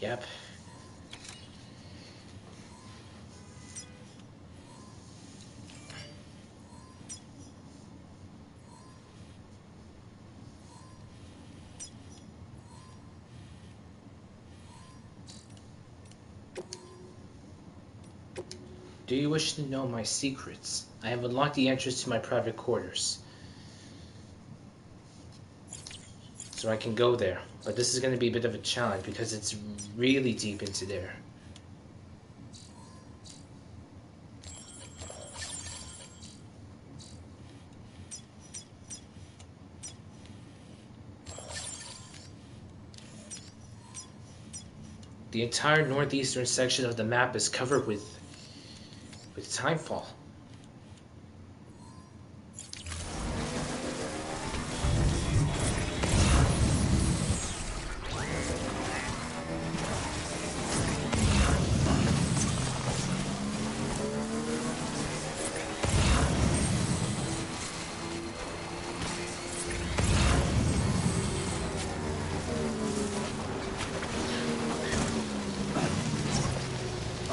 Yep. Do you wish to know my secrets? I have unlocked the entrance to my private quarters, so I can go there. But this is going to be a bit of a challenge because it's really deep into there. The entire northeastern section of the map is covered with timefall.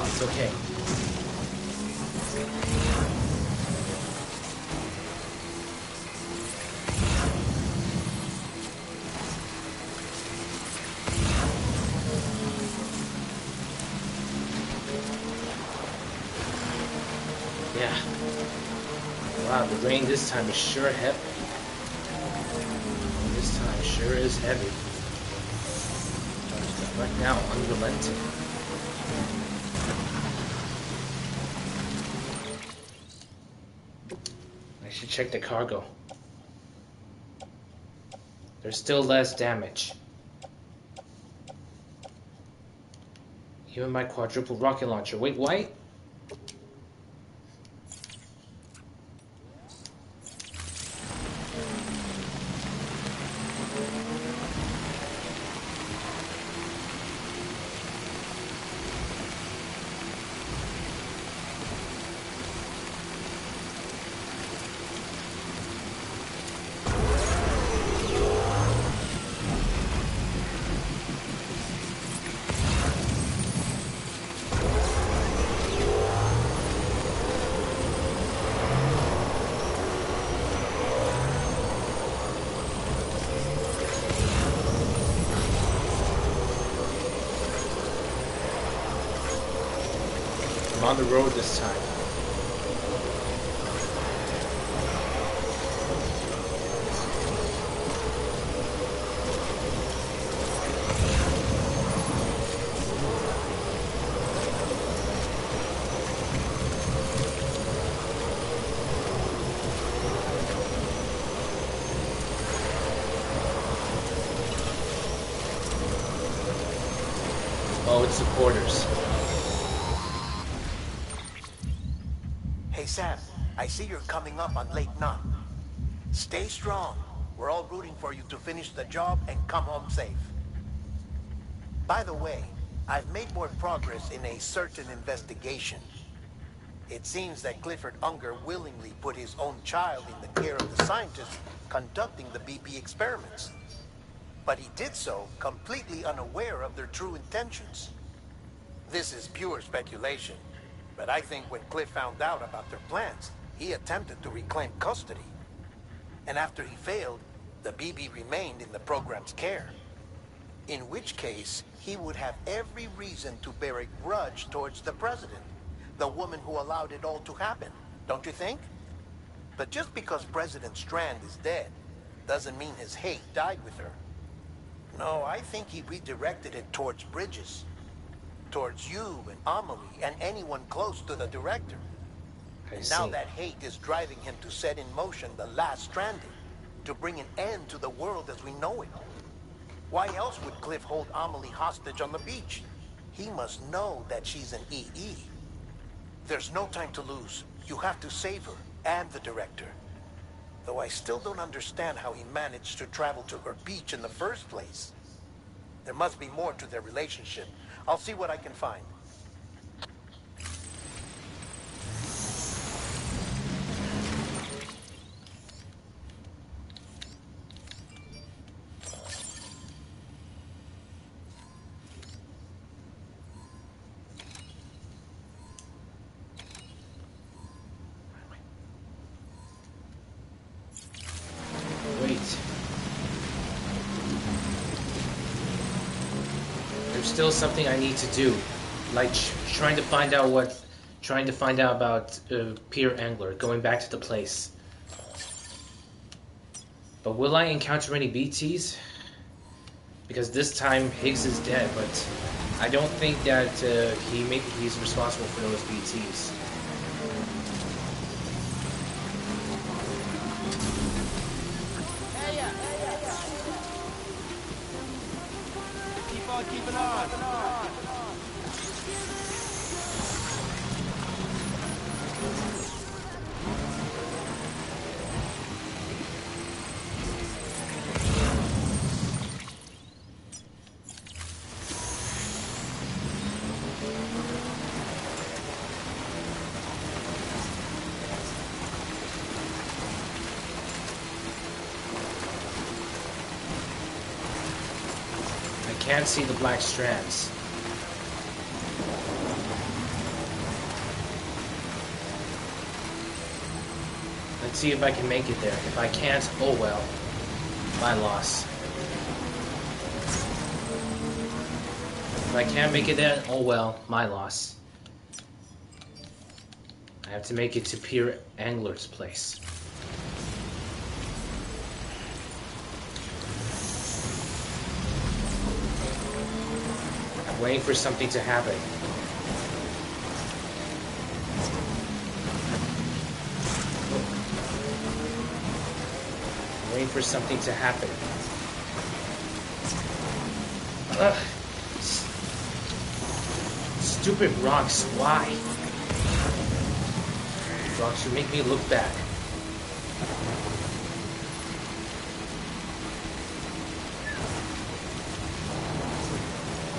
It's okay. Yeah. Wow, the rain this time is sure heavy. This time sure is heavy. Right now, unrelenting. I should check the cargo. There's still less damage. Even my quadruple rocket launcher. Wait, what? I'm on the road this time. Oh, it's the quarters. Hey, Sam, I see you're coming up on Lake None. Stay strong. We're all rooting for you to finish the job and come home safe. By the way, I've made more progress in a certain investigation. It seems that Clifford Unger willingly put his own child in the care of the scientists conducting the BP experiments. But he did so completely unaware of their true intentions. This is pure speculation, but I think when Cliff found out about their plans, he attempted to reclaim custody. And after he failed, the BB remained in the program's care. In which case, he would have every reason to bear a grudge towards the president, the woman who allowed it all to happen, don't you think? But just because President Strand is dead, doesn't mean his hate died with her. No, I think he redirected it towards Bridges. Towards you and Amelie and anyone close to the director. And now that hate is driving him to set in motion the last Stranding, to bring an end to the world as we know it. Why else would Cliff hold Amelie hostage on the beach? He must know that she's an EE. There's no time to lose. You have to save her and the director. Though I still don't understand how he managed to travel to her beach in the first place. There must be more to their relationship. I'll see what I can find. There's still something I need to do, like trying to find out about Pier Angler, going back to the place. But will I encounter any BTs? Because this time Higgs is dead, but I don't think that he's responsible for those BTs. Keep it on. I can't see the black strands. Let's see if I can make it there. If I can't, oh well. My loss. If I can't make it there, oh well. My loss. I have to make it to Pier Angler's place. Waiting for something to happen. Waiting for something to happen. Ugh. Stupid rocks, why? Rocks, you make me look bad.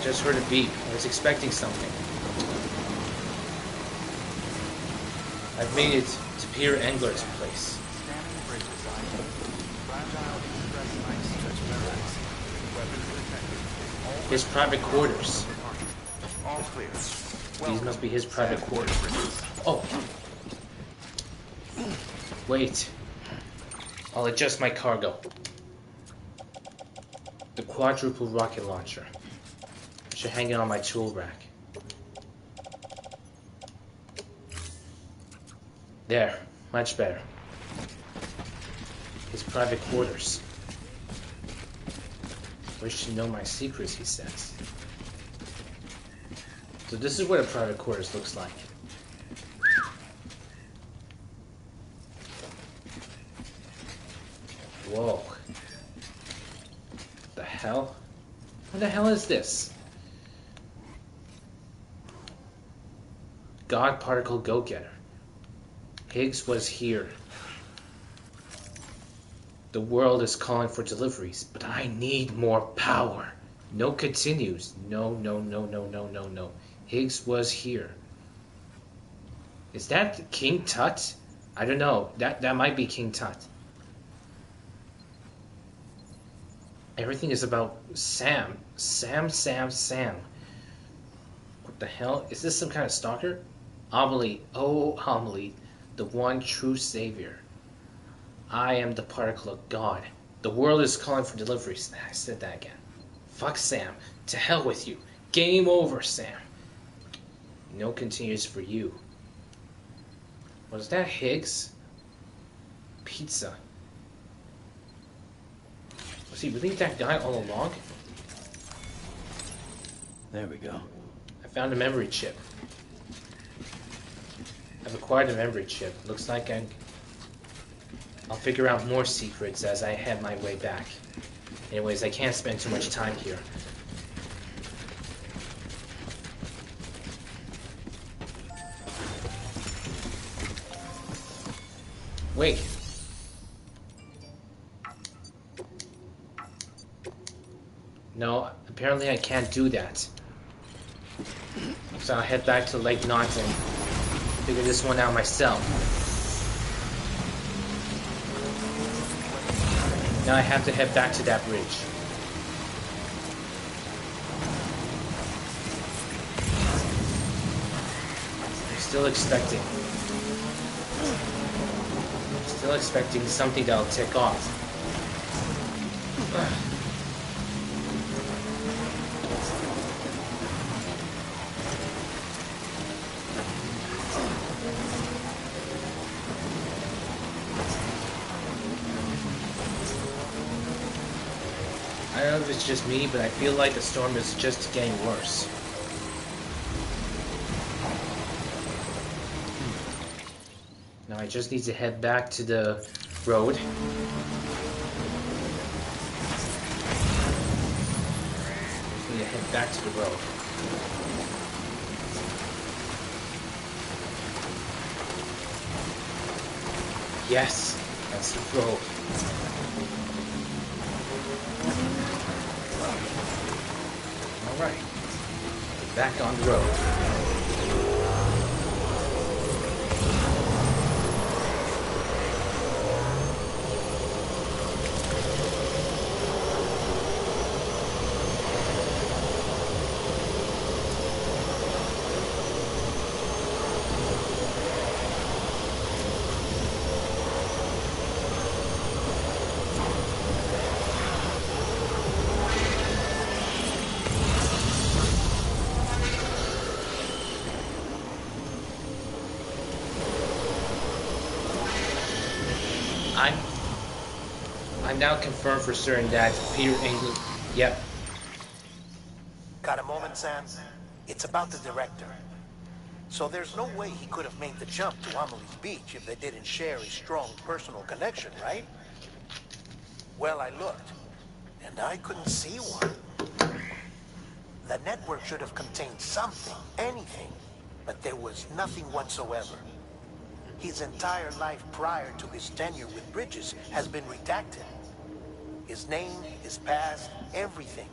Just heard a beep. I was expecting something. I've made it to Pier Angler's place. His private quarters. All clear. These must be his private quarters. Oh. Wait. I'll adjust my cargo. The quadruple rocket launcher. Should hang it on my tool rack. There, much better. His private quarters. Wish to know my secrets, he says. So this is what a private quarters looks like. Whoa. What the hell? What the hell is this? God Particle Go-Getter. Higgs was here. The world is calling for deliveries, but I need more power. No continues. No, no, no, no, no, no, no. Higgs was here. Is that King Tut? I don't know. That might be King Tut. Everything is about Sam. Sam, Sam, Sam. What the hell? Is this some kind of stalker? Amelie. Oh, Amelie. The one true savior. I am the particle of God. The world is calling for deliveries. I said that again. Fuck Sam. To hell with you. Game over, Sam. No continues for you. Was that Higgs? Pizza. Was he really that guy all along? There we go. I found a memory chip. I've acquired a memory chip. Looks like I'll figure out more secrets as I head my way back. Anyways, I can't spend too much time here. Wait. No, apparently I can't do that. So I'll head back to Lake Knot and figure this one out myself. Now I have to head back to that bridge. I'm still expecting something that'll tick off. I don't know if it's just me, but I feel like the storm is just getting worse. Now I just need to head back to the road. Just need to head back to the road. Yes, that's the road. Alright, back on the road. I'm now confirmed for certain that Peter England. Yep. Got a moment, Sam? It's about the director. So there's no way he could have made the jump to Amelie's Beach if they didn't share a strong personal connection, right? Well, I looked, and I couldn't see one. The network should have contained something, anything, but there was nothing whatsoever. His entire life prior to his tenure with Bridges has been redacted. His name, his past, everything.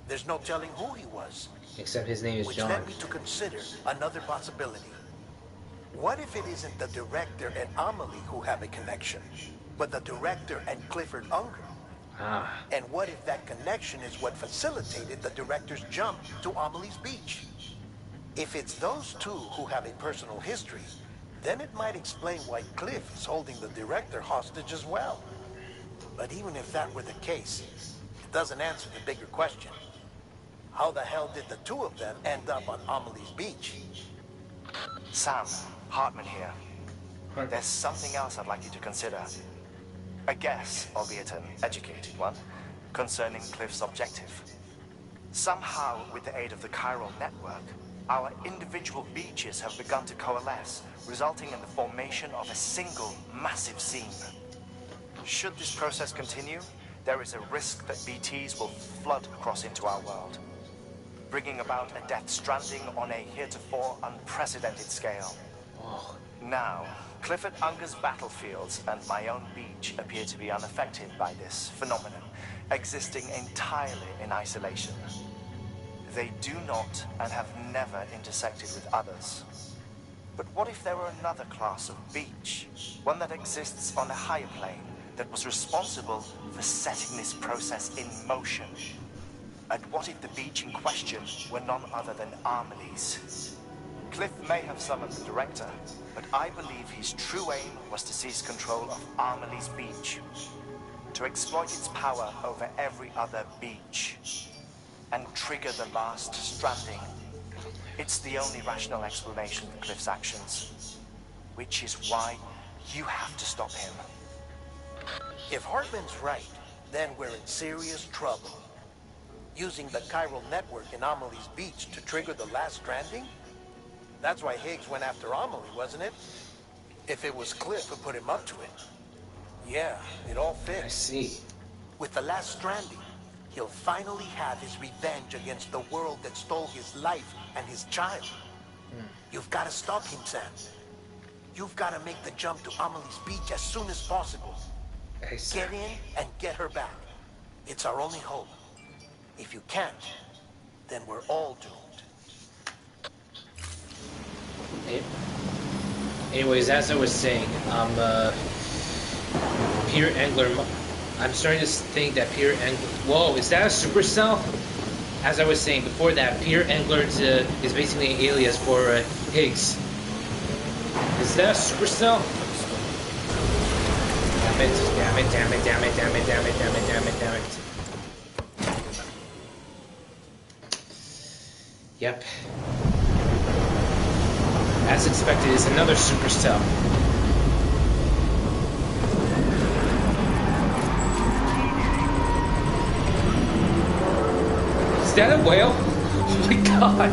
There's no telling who he was. Except his name is Which John. led me to consider another possibility. What if it isn't the director and Amelie who have a connection, but the director and Clifford Unger? Ah. And what if that connection is what facilitated the director's jump to Amelie's Beach? If it's those two who have a personal history, then it might explain why Cliff is holding the director hostage as well. But even if that were the case, it doesn't answer the bigger question. How the hell did the two of them end up on Amelie's Beach? Sam, Hartman here. There's something else I'd like you to consider. A guess, albeit an educated one, concerning Cliff's objective. Somehow, with the aid of the chiral network, our individual beaches have begun to coalesce, resulting in the formation of a single massive seam. Should this process continue, there is a risk that BTs will flood across into our world, bringing about a death stranding on a heretofore unprecedented scale. Oh. Now, Clifford Unger's battlefields and my own beach appear to be unaffected by this phenomenon, existing entirely in isolation. They do not and have never intersected with others. But what if there were another class of beach, one that exists on a higher plane, that was responsible for setting this process in motion? And what if the beach in question were none other than Amelie's? Cliff may have summoned the director, but I believe his true aim was to seize control of Amelie's beach, to exploit its power over every other beach, and trigger the last stranding. It's the only rational explanation for Cliff's actions, which is why you have to stop him. If Hartman's right, then we're in serious trouble. Using the chiral network in Amelie's beach to trigger the last stranding? That's why Higgs went after Amelie, wasn't it? If it was Cliff who put him up to it. Yeah, it all I fits. see. With the last stranding, he'll finally have his revenge against the world that stole his life and his child. You've got to stop him, Sam. You've got to make the jump to Amelie's beach as soon as possible. I see. Get in and get her back. It's our only hope. If you can't, then we're all doomed. Anyways, as I was saying, Peter Engler. I'm starting to think that Peter Engler. Whoa, is that a supercell? As I was saying before that, Peter Engler is basically an alias for Higgs. Is that a supercell? Damn it! Damn it! Damn it! Damn it! Damn it! Damn it! Damn it! Damn it! Damn it! Yep. As expected, is another supercell. Is that a whale? Oh my god!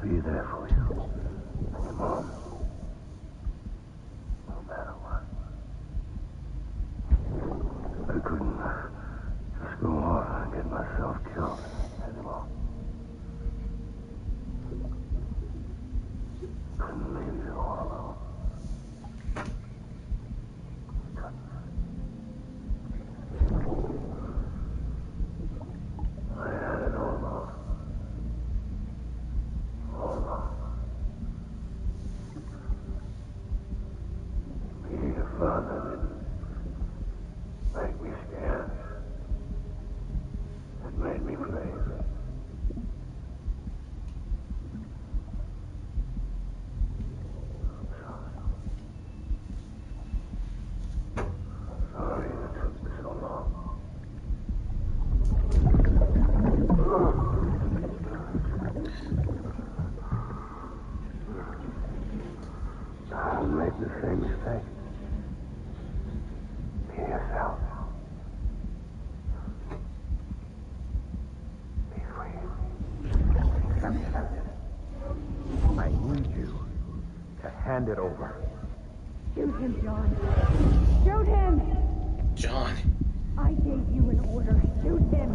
Be there for you. Your mom. No matter what. I couldn't just go off and get myself killed anymore. Couldn't leave you all alone. I had it all along. Your father didn't make me scared. It made me brave. Sorry it took me so long. I'll make the same mistake. Be yourself. Be free. I need you to hand it over. Shoot him, John. Shoot him! John. I gave you an order. Shoot him!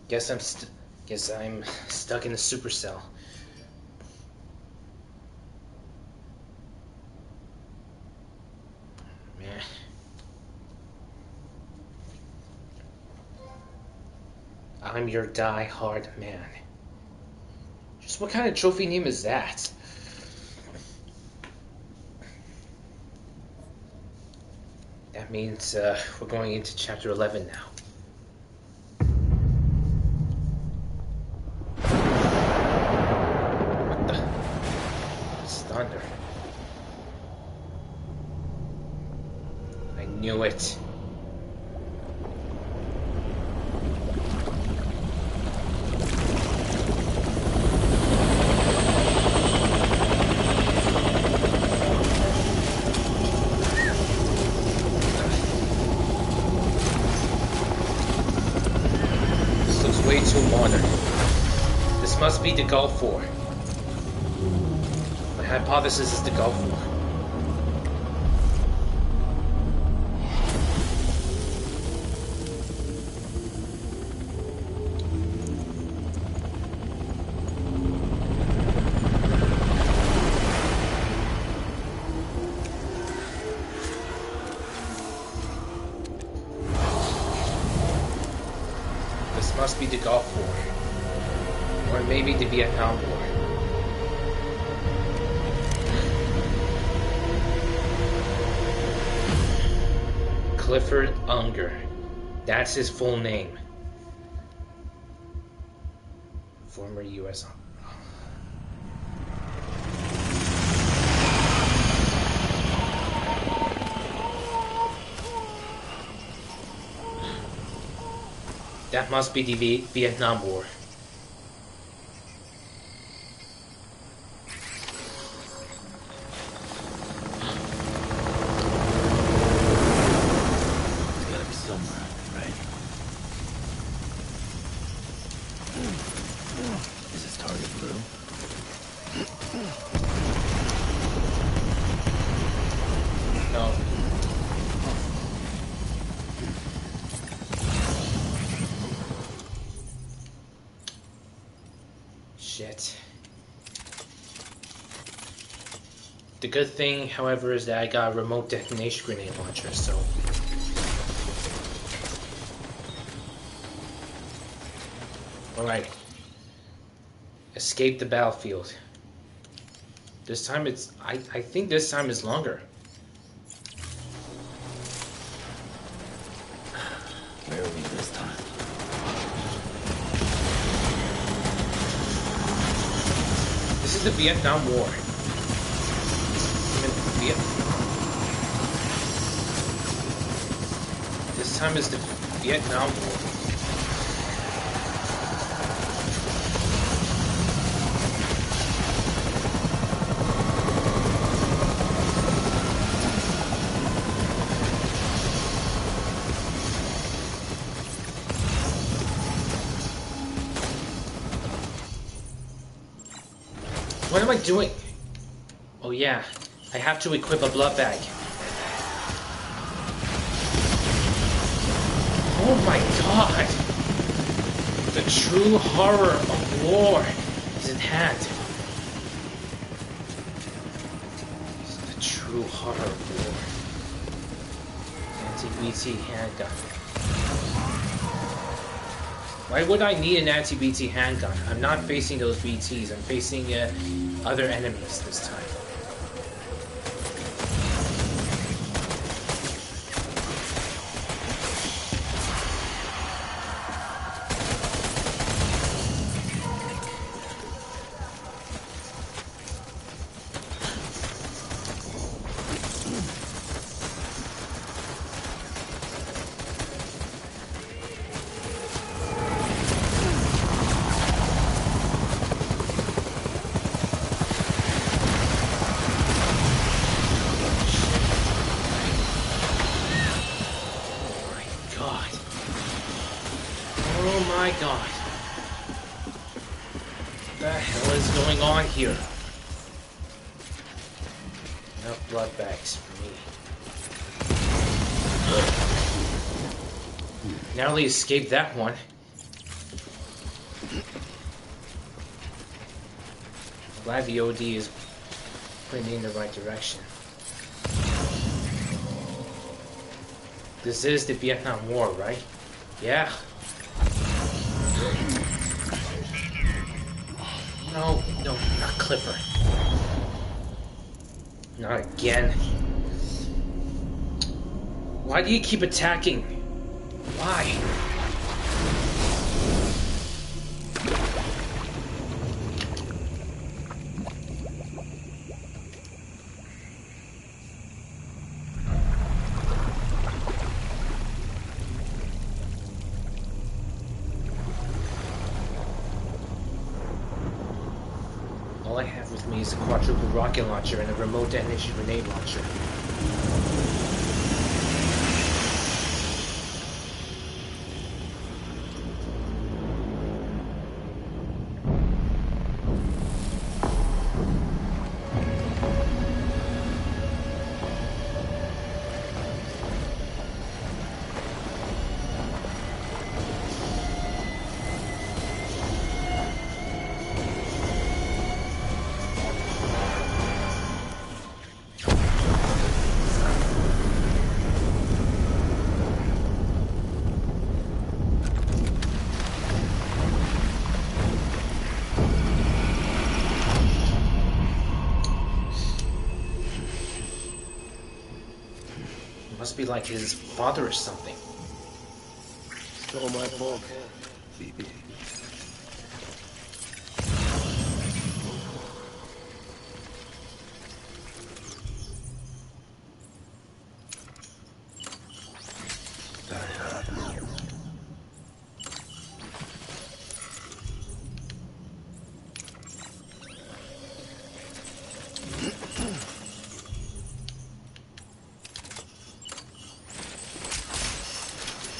Guess I'm stuck in the supercell. Man. I'm your die-hard man. Just what kind of trophy name is that? That means we're going into chapter 11 now. Knew it. This looks way too modern. This must be the Gulf War. My hypothesis is the Gulf War. This must be the Gulf War. Or maybe the Vietnam War. Clifford Unger. That's his full name. Former U.S. That must be the Vietnam War. It's gotta be somewhere, right? Is this target blue? No. Shit. The good thing, however, is that I got a remote detonation grenade launcher, so... Alright. Escape the battlefield. This time it's... I think this time is longer. Where are we this time? This is the Vietnam War. This time is the Vietnam War. What am I doing? Oh yeah, I have to equip a blood bag. Oh my god! The true horror of war is in hand. The true horror of war. Anti-BT handgun. Why would I need an anti-BT handgun? I'm not facing those BTs, I'm facing other enemies this time. Oh my god. What the hell is going on here? Enough blood bags for me. Narrowly escaped that one. Glad the OD is pointing in the right direction. This is the Vietnam War, right? Yeah. No, no, not Clifford. Not again. Why do you keep attacking? Why? me is a quadruple rocket launcher and a remote detonation grenade launcher. Must be like his father or something. It's all my fault. BB.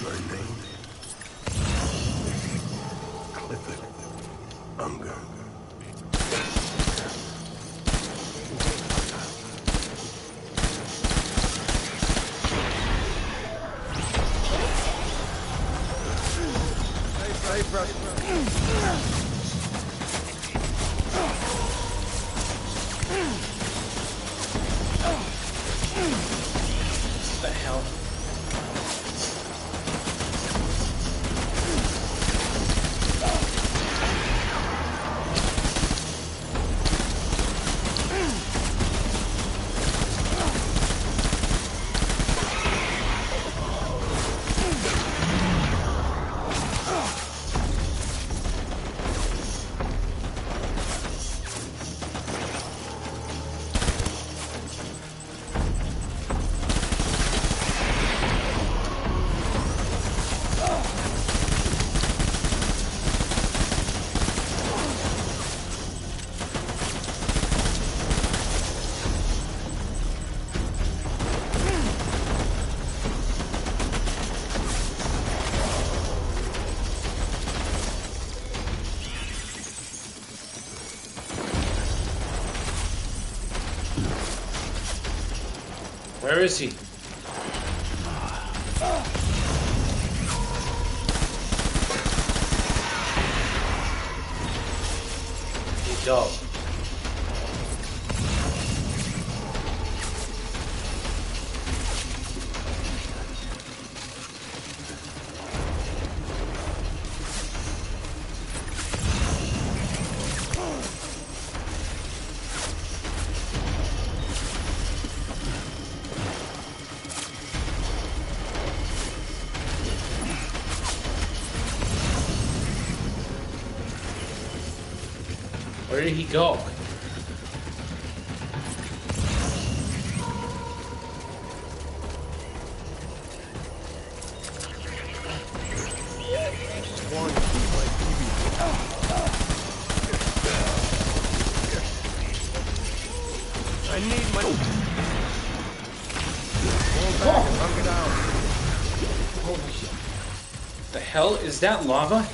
Your name? Clifford Unger. What the hell? Where is he? You go. Where did he go? I need my... Hold back and hunker down. Holy shit. The hell? Is that lava?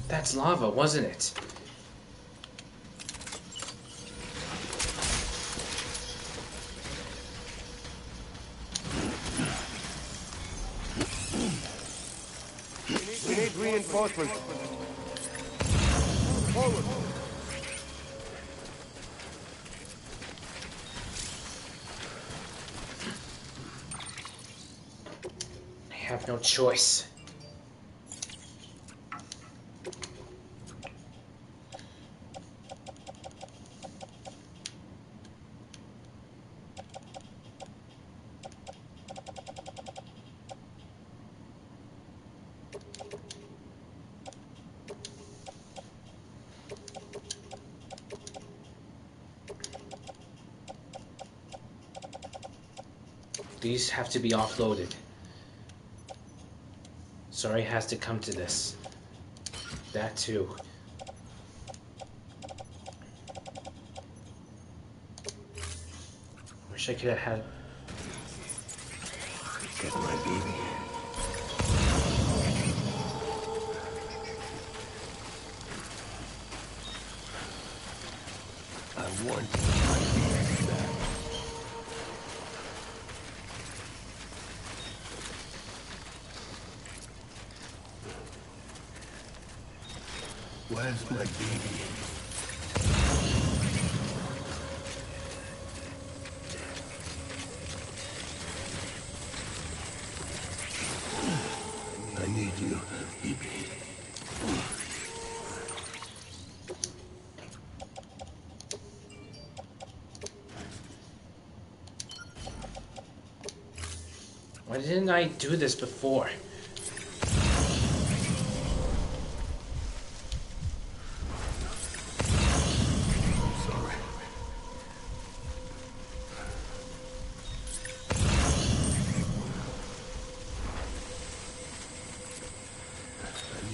That's lava, wasn't it? We need reinforcements. Forward. I have no choice. These have to be offloaded. Sorry it has to come to this. That too. Wish I could have had. Get my baby. I want my baby back. Where's my baby? I need you, baby. Why didn't I do this before? Sorry.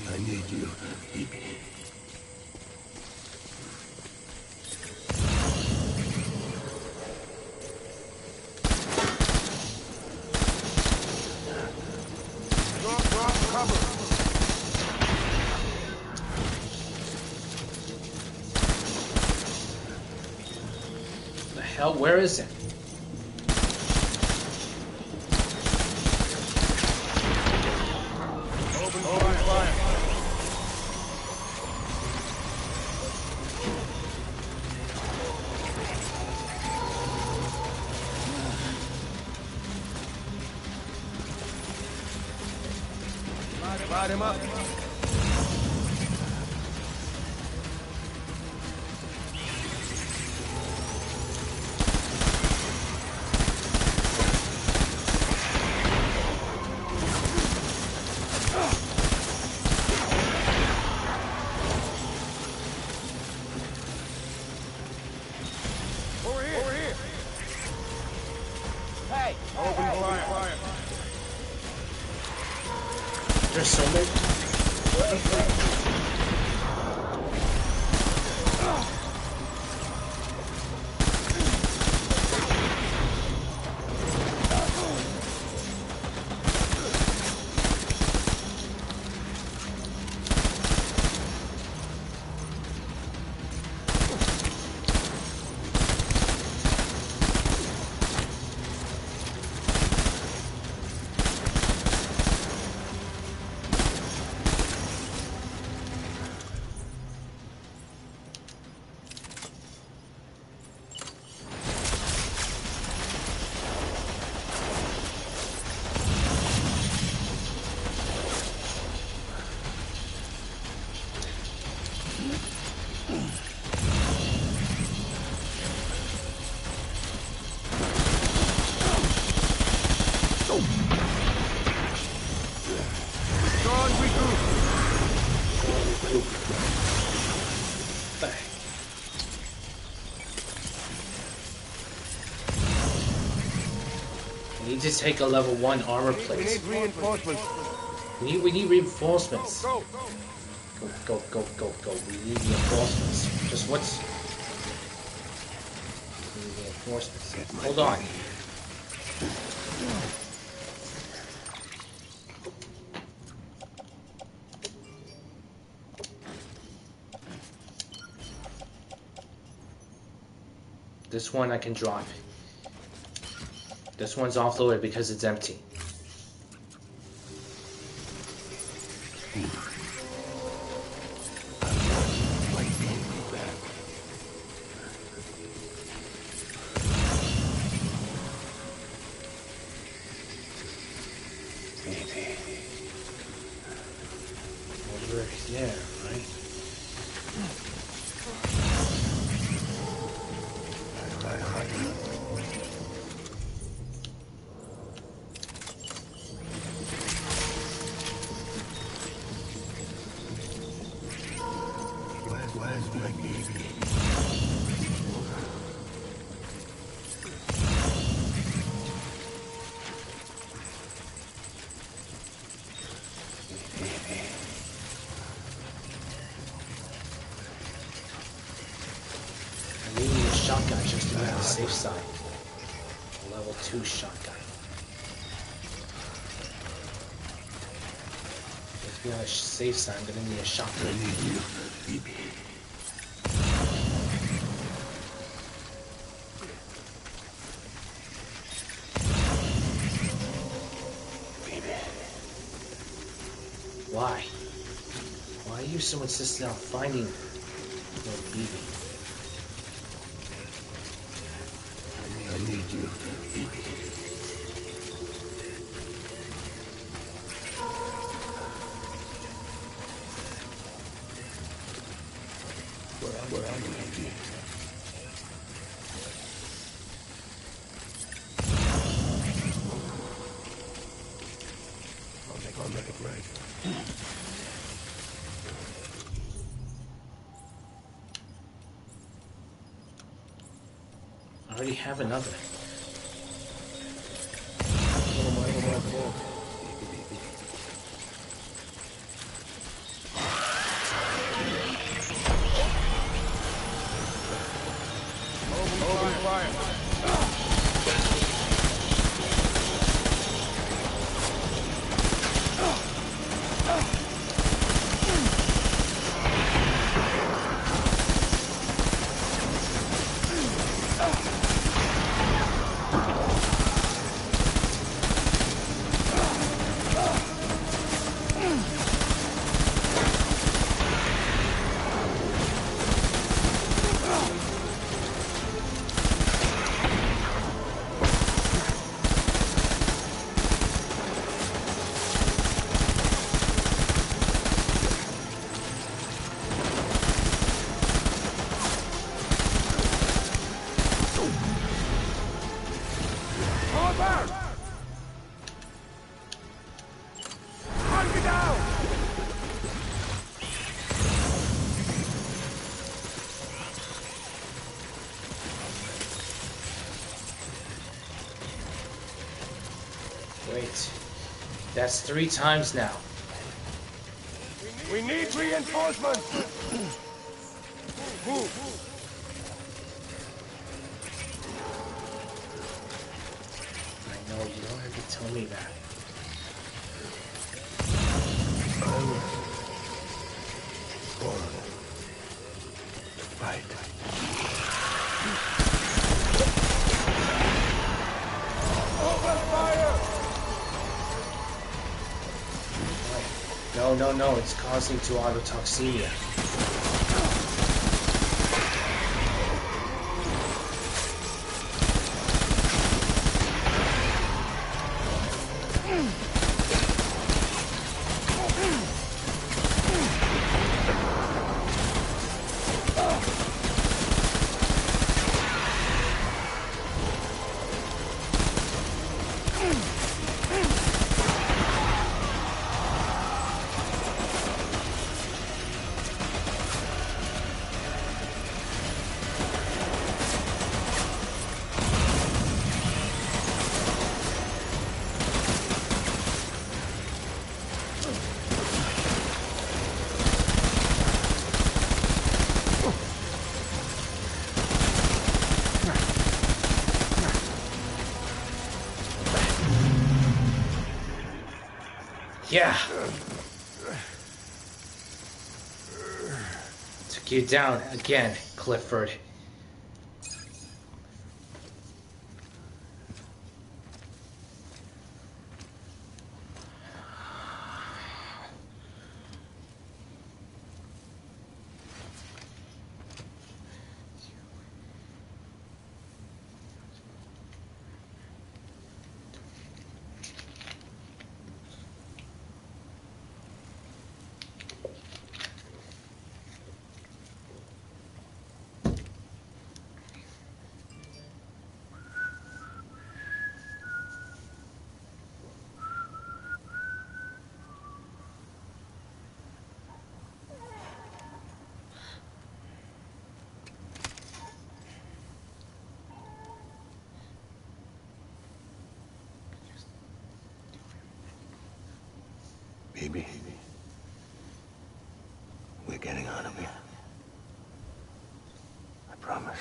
I need you, baby. Drop cover. The hell? Where is it? Open fire. Light him up. Over here. Hey, open fire. There's so many. John, regroup. We need to take a level 1 armor We place. need reinforcements. We need reinforcements. Go. Go. We need reinforcements. Just what's... We need reinforcements. Hold on. This one I can drop. This one's offloaded because it's empty. My baby back. Baby. Over there, right? Where's my baby? I need a shotgun just to be on the safe side. Level 2 shotgun. Let's be on a safe side. I'm gonna need a shotgun. I need you, baby. Why? Why are you so insistent on finding your baby? I need you, baby. Where are you, baby? I'll make it right. I already have another. Open fire. Wait. That's 3 times now. We need reinforcements. Move. I know, you don't have to tell me that. Born to fight. Open fire. No, it's causing to autotoxemia. Yeah. Took you down again, Clifford. Baby. We're getting out of here. I promise.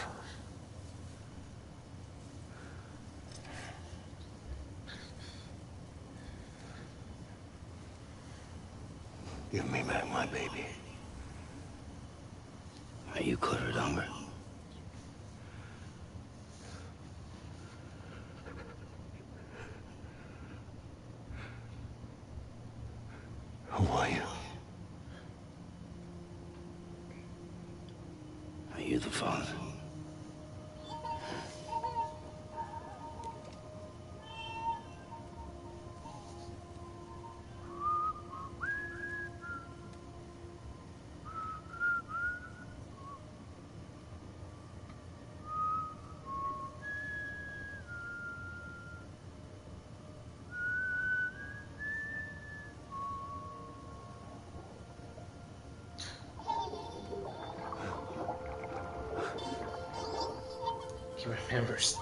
Give me back my baby. Are you Clifford Unger? Who are you? Are you the father? He remembers.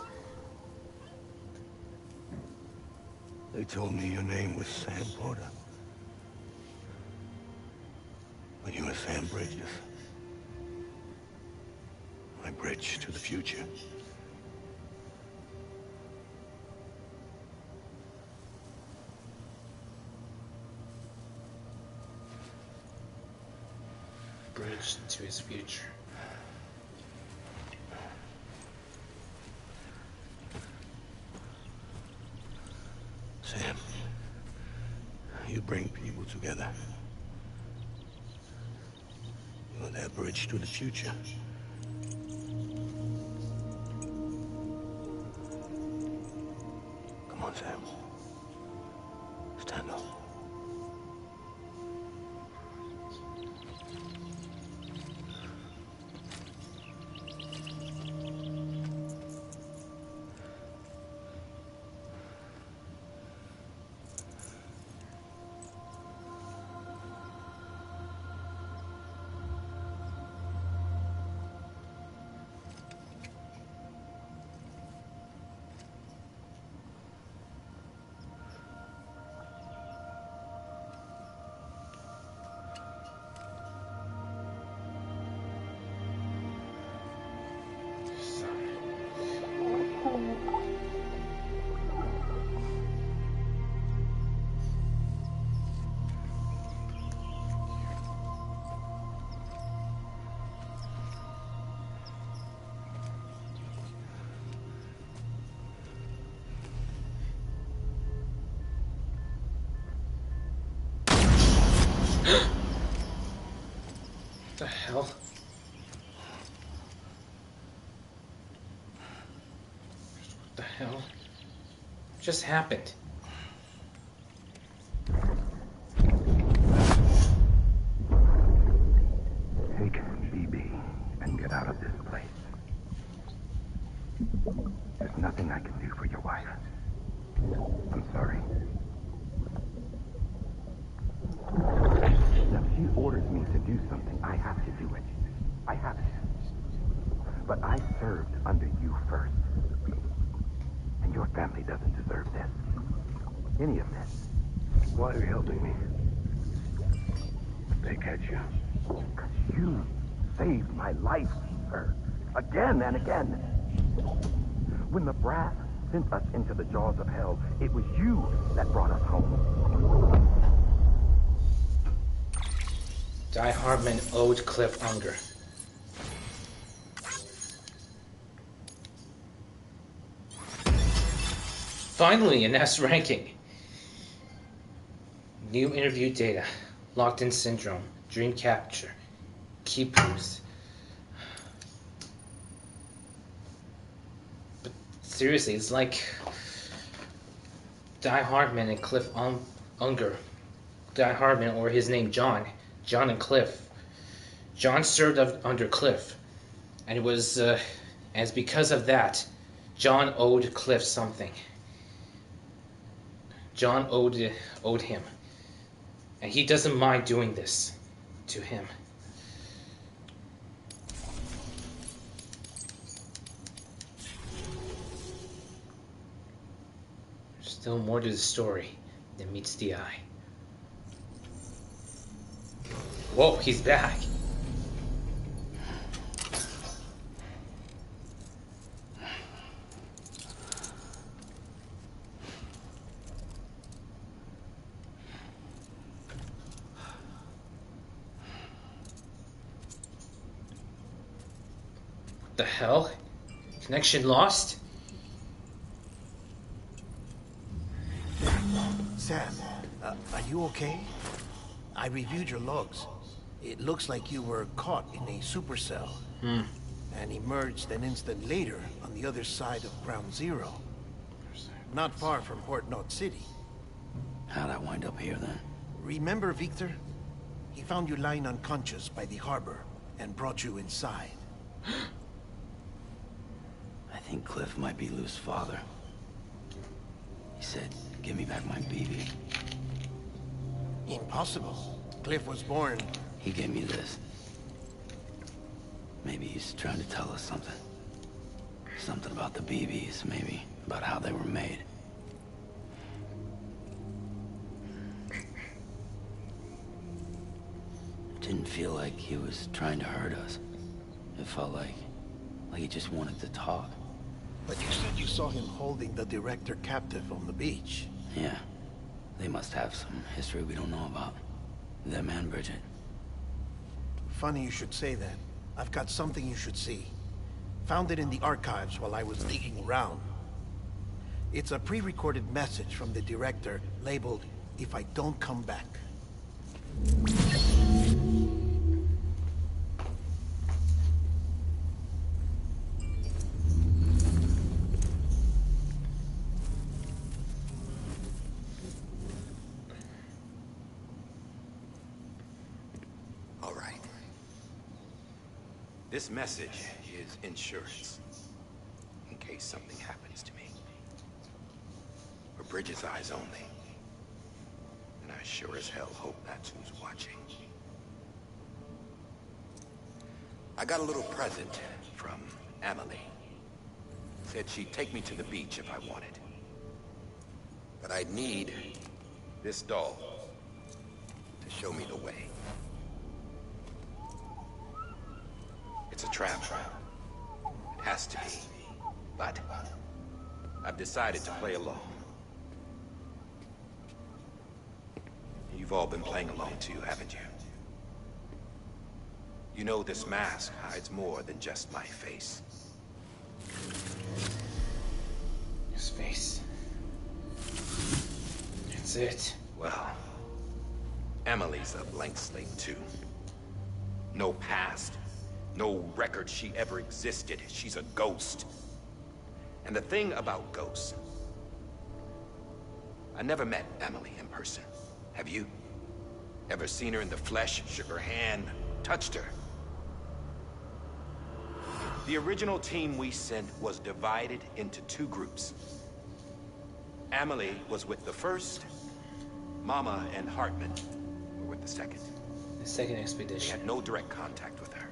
They told me your name was Sam Porter. But you were Sam Bridges. My bridge to the future. Bridge to his future. Sam, you bring people together. You're that bridge to the future. Come on, Sam. Stand up. What the hell? What the hell just happened? Take BB and get out of this place. There's nothing I can do for your wife. I'm sorry. Now, she orders me to do something. I have to do it. I have to. But I served under you first. And your family doesn't deserve this. Any of this. Why are you helping me? If they catch you. Because you saved my life, sir. Again and again. When the brass sent us into the jaws of hell, it was you that brought us home. Die Hardman owed Cliff Unger. Finally, an S ranking. New interview data. Locked-in syndrome. Dream capture. Key proofs. But seriously, it's like Die Hardman and Cliff Unger. Die Hardman, or his name John. John and Cliff. John served under Cliff. And it was, as because of that, John owed Cliff something. John owed him. And he doesn't mind doing this to him. There's still more to the story than meets the eye. Whoa, he's back. The hell? Connection lost? Sam, are you okay? I reviewed your logs. It looks like you were caught in a supercell. And emerged an instant later on the other side of Ground Zero. Not far from Port Knot City. How'd I wind up here then? Remember Victor? He found you lying unconscious by the harbor and brought you inside. I think Cliff might be Lou's father. He said, give me back my BB. Impossible. Cliff was born. He gave me this. Maybe he's trying to tell us something. Something about the BBs, maybe. About how they were made. It didn't feel like he was trying to hurt us. It felt like he just wanted to talk. But you said you saw him holding the director captive on the beach. Yeah. They must have some history we don't know about. Them and Bridget. Funny you should say that. I've got something you should see. Found it in the archives while I was digging around. It's a pre-recorded message from the director labeled, "If I don't come back." All right. This message is insurance. In case something happens to me. For Bridget's eyes only. And I sure as hell hope that's who's watching. I got a little present from Emily. Said she'd take me to the beach if I wanted. But I'd need this doll to show me the way. It's a trap. It has to be. But I've decided to play along. You've all been playing along too, haven't you? You know this mask hides more than just my face. His face. That's it. Well, Emily's a blank slate too. No past. No record she ever existed. She's a ghost. And the thing about ghosts... I never met Emily in person. Have you? Ever seen her in the flesh, shook her hand, touched her? The original team we sent was divided into two groups. Emily was with the first. Mama and Hartman were with the second. The second They expedition. had no direct contact with her.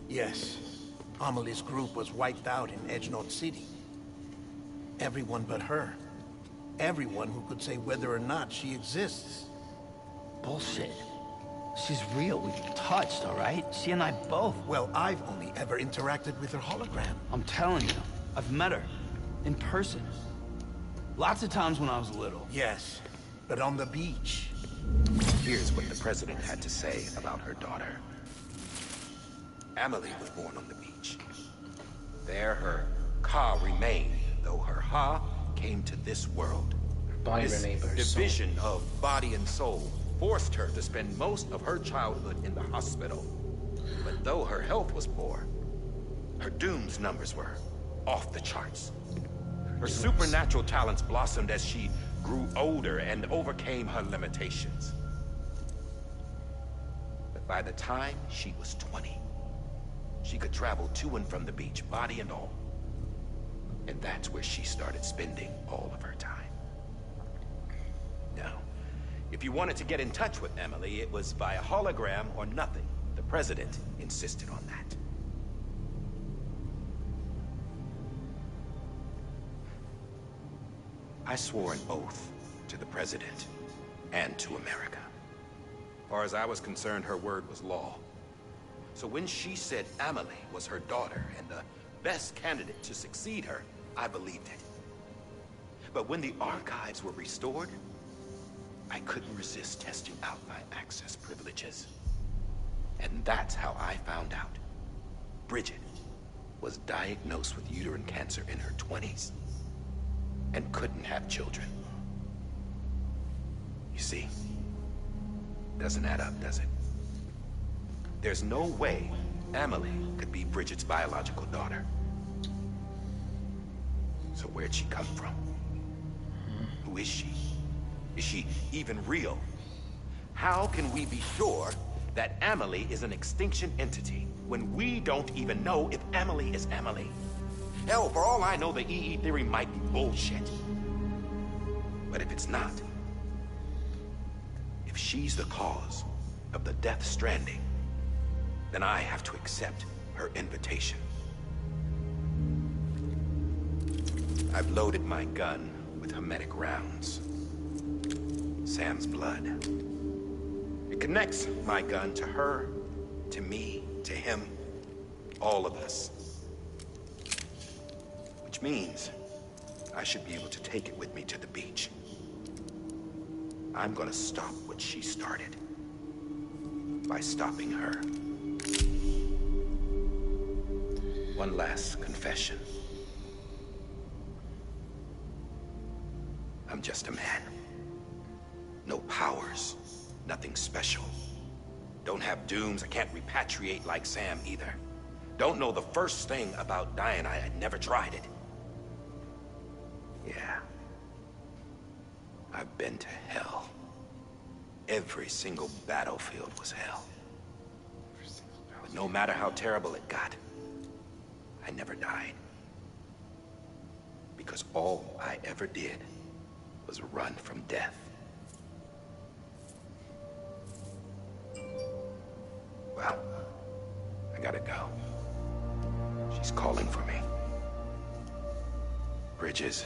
Yes. Amelie's group was wiped out in Edge Knot City. Everyone but her. Everyone who could say whether or not she exists. Bullshit. She's real. We've touched, all right? She and I both. Well, I've only ever interacted with her hologram. I'm telling you, I've met her. In person. Lots of times when I was little. Yes, but on the beach. Here's what the president had to say about her daughter. Emily was born on the beach. There her Ka remained, though her Ha came to this world. Body This remained, but her soul. division of body and soul forced her to spend most of her childhood in the hospital. But though her health was poor, her Doom's numbers were off the charts. Her supernatural talents blossomed as she grew older and overcame her limitations. But by the time she was 20, she could travel to and from the beach, body and all. And that's where she started spending all of her time. Now, if you wanted to get in touch with Emily, it was via hologram or nothing. The president insisted on that. I swore an oath to the president and to America. As far as I was concerned, her word was law. So when she said Emily was her daughter and the best candidate to succeed her, I believed it. But when the archives were restored, I couldn't resist testing out my access privileges. And that's how I found out. Bridget was diagnosed with uterine cancer in her 20s and couldn't have children. You see, doesn't add up, does it? There's no way Amelie could be Bridget's biological daughter. So where'd she come from? Who is she? Is she even real? How can we be sure that Amelie is an extinction entity when we don't even know if Amelie is Amelie? Hell, for all I know, the EE theory might be bullshit. But if it's not, if she's the cause of the death stranding, then I have to accept her invitation. I've loaded my gun with hermetic rounds. Sam's blood. It connects my gun to her, to me, to him, all of us. Which means I should be able to take it with me to the beach. I'm gonna stop what she started by stopping her. One last confession. I'm just a man. No powers, nothing special. Don't have dooms, I can't repatriate like Sam either. Don't know the first thing about dying, I never tried it. Yeah. I've been to hell. Every single battlefield was hell. But no matter how terrible it got, I never died. Because all I ever did was run from death. Well, I gotta go. She's calling for me. Bridges,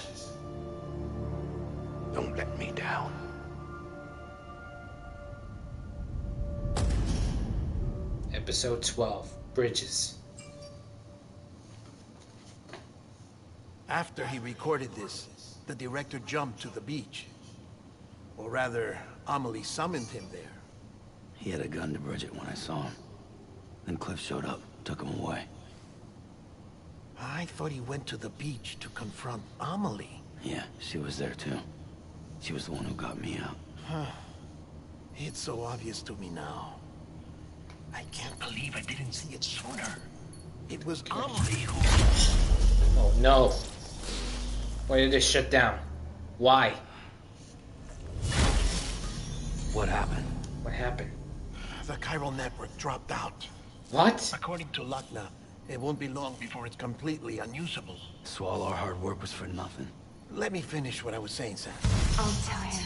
don't let me down. Episode 12, Bridges. After he recorded this, the director jumped to the beach. Or rather, Amelie summoned him there. He had a gun to Bridget when I saw him. Then Cliff showed up, took him away. I thought he went to the beach to confront Amelie. Yeah, she was there too. She was the one who got me out. It's so obvious to me now. I can't believe I didn't see it sooner. It was Amelie who... Oh no. Why did they shut down? Why? What happened? What happened? The chiral network dropped out. What? According to Luckna, it won't be long before it's completely unusable. So all our hard work was for nothing. Let me finish what I was saying, Sam. I'll tell him.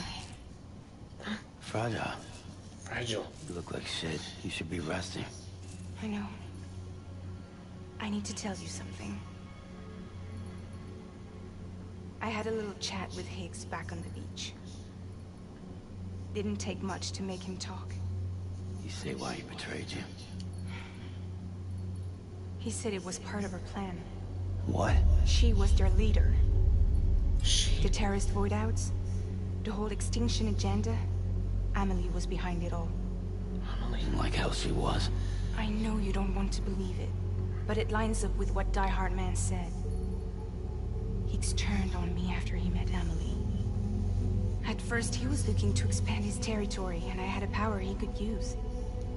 Fragile. Fragile. You look like shit. You should be resting. I know. I need to tell you something. I had a little chat with Higgs back on the beach. Didn't take much to make him talk. You say why he betrayed you? He said it was part of her plan. What? She was their leader. She. The terrorist voidouts, the whole extinction agenda, Amelie was behind it all. Amelie. Like hell she was. I know you don't want to believe it, but it lines up with what Die Hard Man said. Higgs turned on me after he met Amelie. At first, he was looking to expand his territory, and I had a power he could use.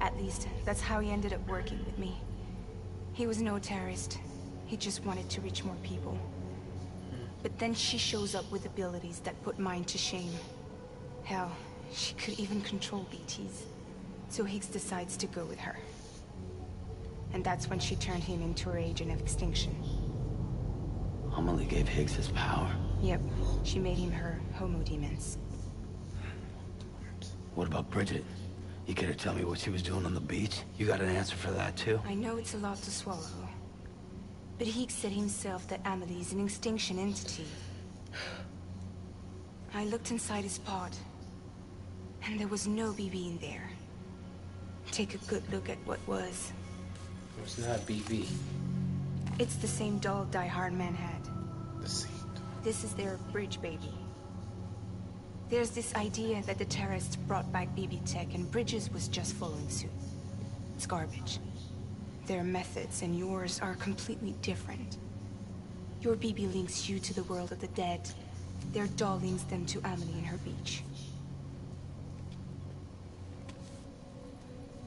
At least, that's how he ended up working with me. He was no terrorist. He just wanted to reach more people. But then she shows up with abilities that put mine to shame. Hell, she could even control BTs. So Higgs decides to go with her. And that's when she turned him into her agent of extinction. Amelie gave Higgs his power. Yep, she made him her homo demons. What about Bridget? You care to tell me what she was doing on the beach? You got an answer for that too? I know it's a lot to swallow. But Higgs said himself that Amelie is an extinction entity. I looked inside his pod, and there was no BB in there. Take a good look at what was. It was not BB. It's the same doll Die Hard Man had. The same. This is their bridge baby. There's this idea that the terrorists brought back BB tech and Bridges was just following suit. It's garbage. Their methods and yours are completely different. Your BB links you to the world of the dead. Their doll links them to Amelie and her beach.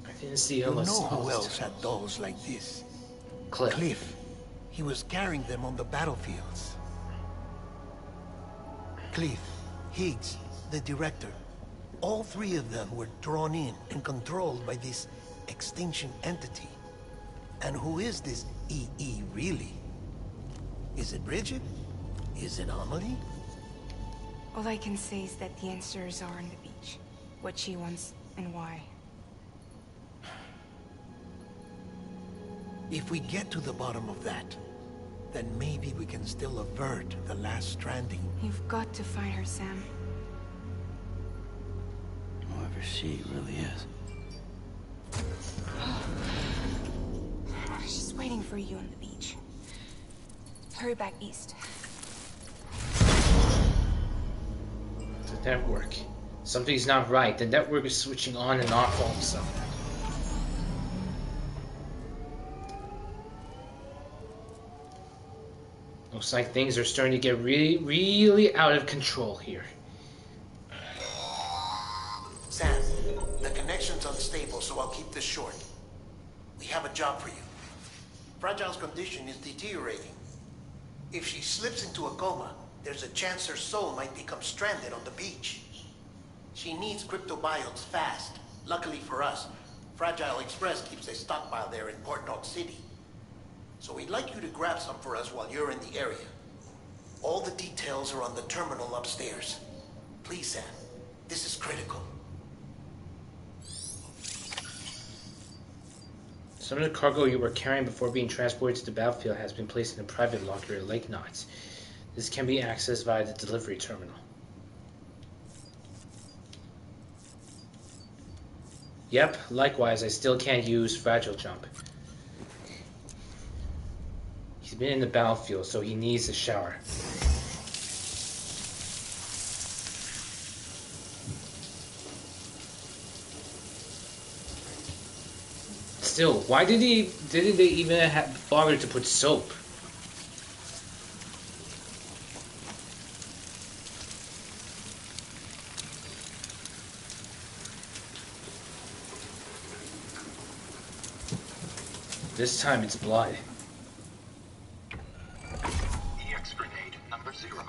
I didn't see You him know who else had dolls like this? Cliff. Cliff. He was carrying them on the battlefields. Cliff, Higgs, the director. All three of them were drawn in and controlled by this extinction entity. And who is this EE really? Is it Bridget? Is it Amelie? All I can say is that the answers are on the beach. What she wants and why. If we get to the bottom of that, then maybe we can still avert the last stranding. You've got to find her, Sam. Whoever she really is. She's waiting for you on the beach. Hurry back east. The network. Something's not right. The network is switching on and off all of a sudden. Looks like things are starting to get really, really out of control here. Sam, the connection's unstable, so I'll keep this short. We have a job for you. Fragile's condition is deteriorating. If she slips into a coma, there's a chance her soul might become stranded on the beach. She needs cryptobiotes fast. Luckily for us, Fragile Express keeps a stockpile there in Port Knot City. So we'd like you to grab some for us while you're in the area. All the details are on the terminal upstairs. Please, Sam. This is critical. Some of the cargo you were carrying before being transported to the battlefield has been placed in a private locker at Lake Knots. This can be accessed via the delivery terminal. Yep, likewise, I still can't use Fragile Jump. He's been in the battlefield, so he needs a shower. Still, why didn't they even bother to put soap? This time it's blood. EX grenade number 0.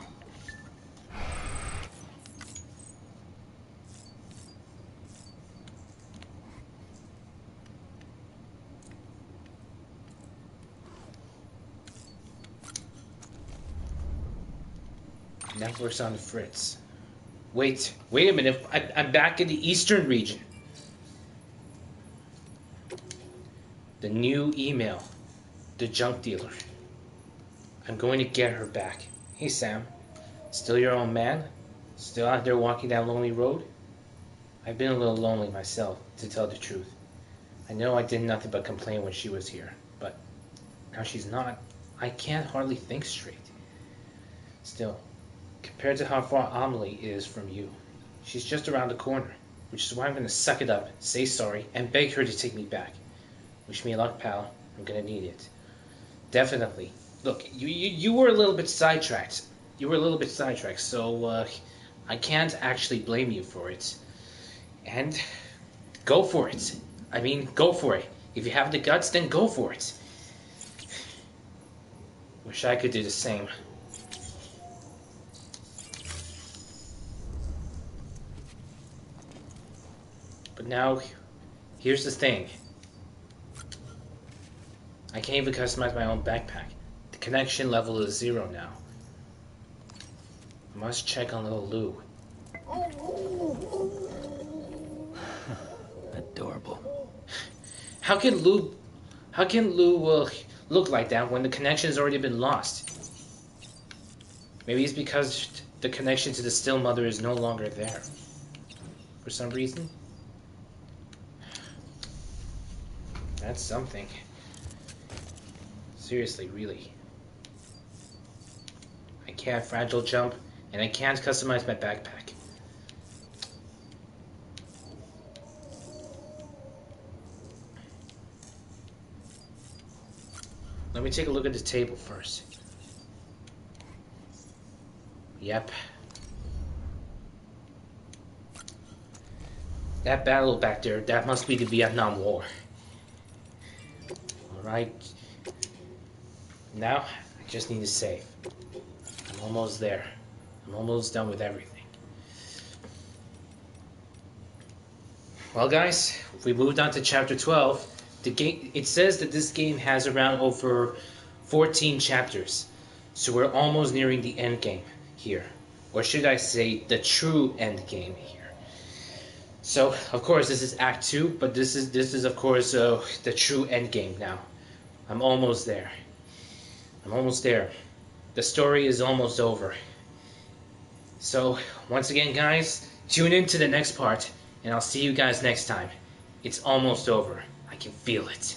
Network's on the fritz. Wait a minute. I'm back in the eastern region. The new email. The junk dealer. I'm going to get her back. Hey, Sam. Still your own man? Still out there walking that lonely road? I've been a little lonely myself, to tell the truth. I know I did nothing but complain when she was here, but now she's not. I can't hardly think straight. Still, compared to how far Amelie is from you, she's just around the corner, which is why I'm going to suck it up, say sorry, and beg her to take me back. Wish me luck, pal. I'm going to need it. Definitely. Look, you were a little bit sidetracked. So I can't actually blame you for it. And go for it. I mean, go for it. If you have the guts, then go for it. Wish I could do the same. But now, here's the thing. I can't even customize my own backpack. The connection level is 0 now. I must check on little Lou. Adorable. How can Lou look like that when the connection's already been lost? Maybe it's because the connection to the still mother is no longer there. For some reason? That's something. Seriously, really. I can't fragile jump, and I can't customize my backpack. me take a look at the table first. Yep. That battle back there, that must be the Vietnam War. Alright. Now, I just need to save. I'm almost there. I'm almost done with everything. Well guys, if we moved on to chapter 12, the game, it says that this game has around over 14 chapters. So we're almost nearing the end game here. Or should I say, the true end game here. So, of course, this is Act 2, but this is of course, the true end game now. I'm almost there. I'm almost there. The story is almost over. So, once again, guys, tune in to the next part, and I'll see you guys next time. It's almost over. I can feel it.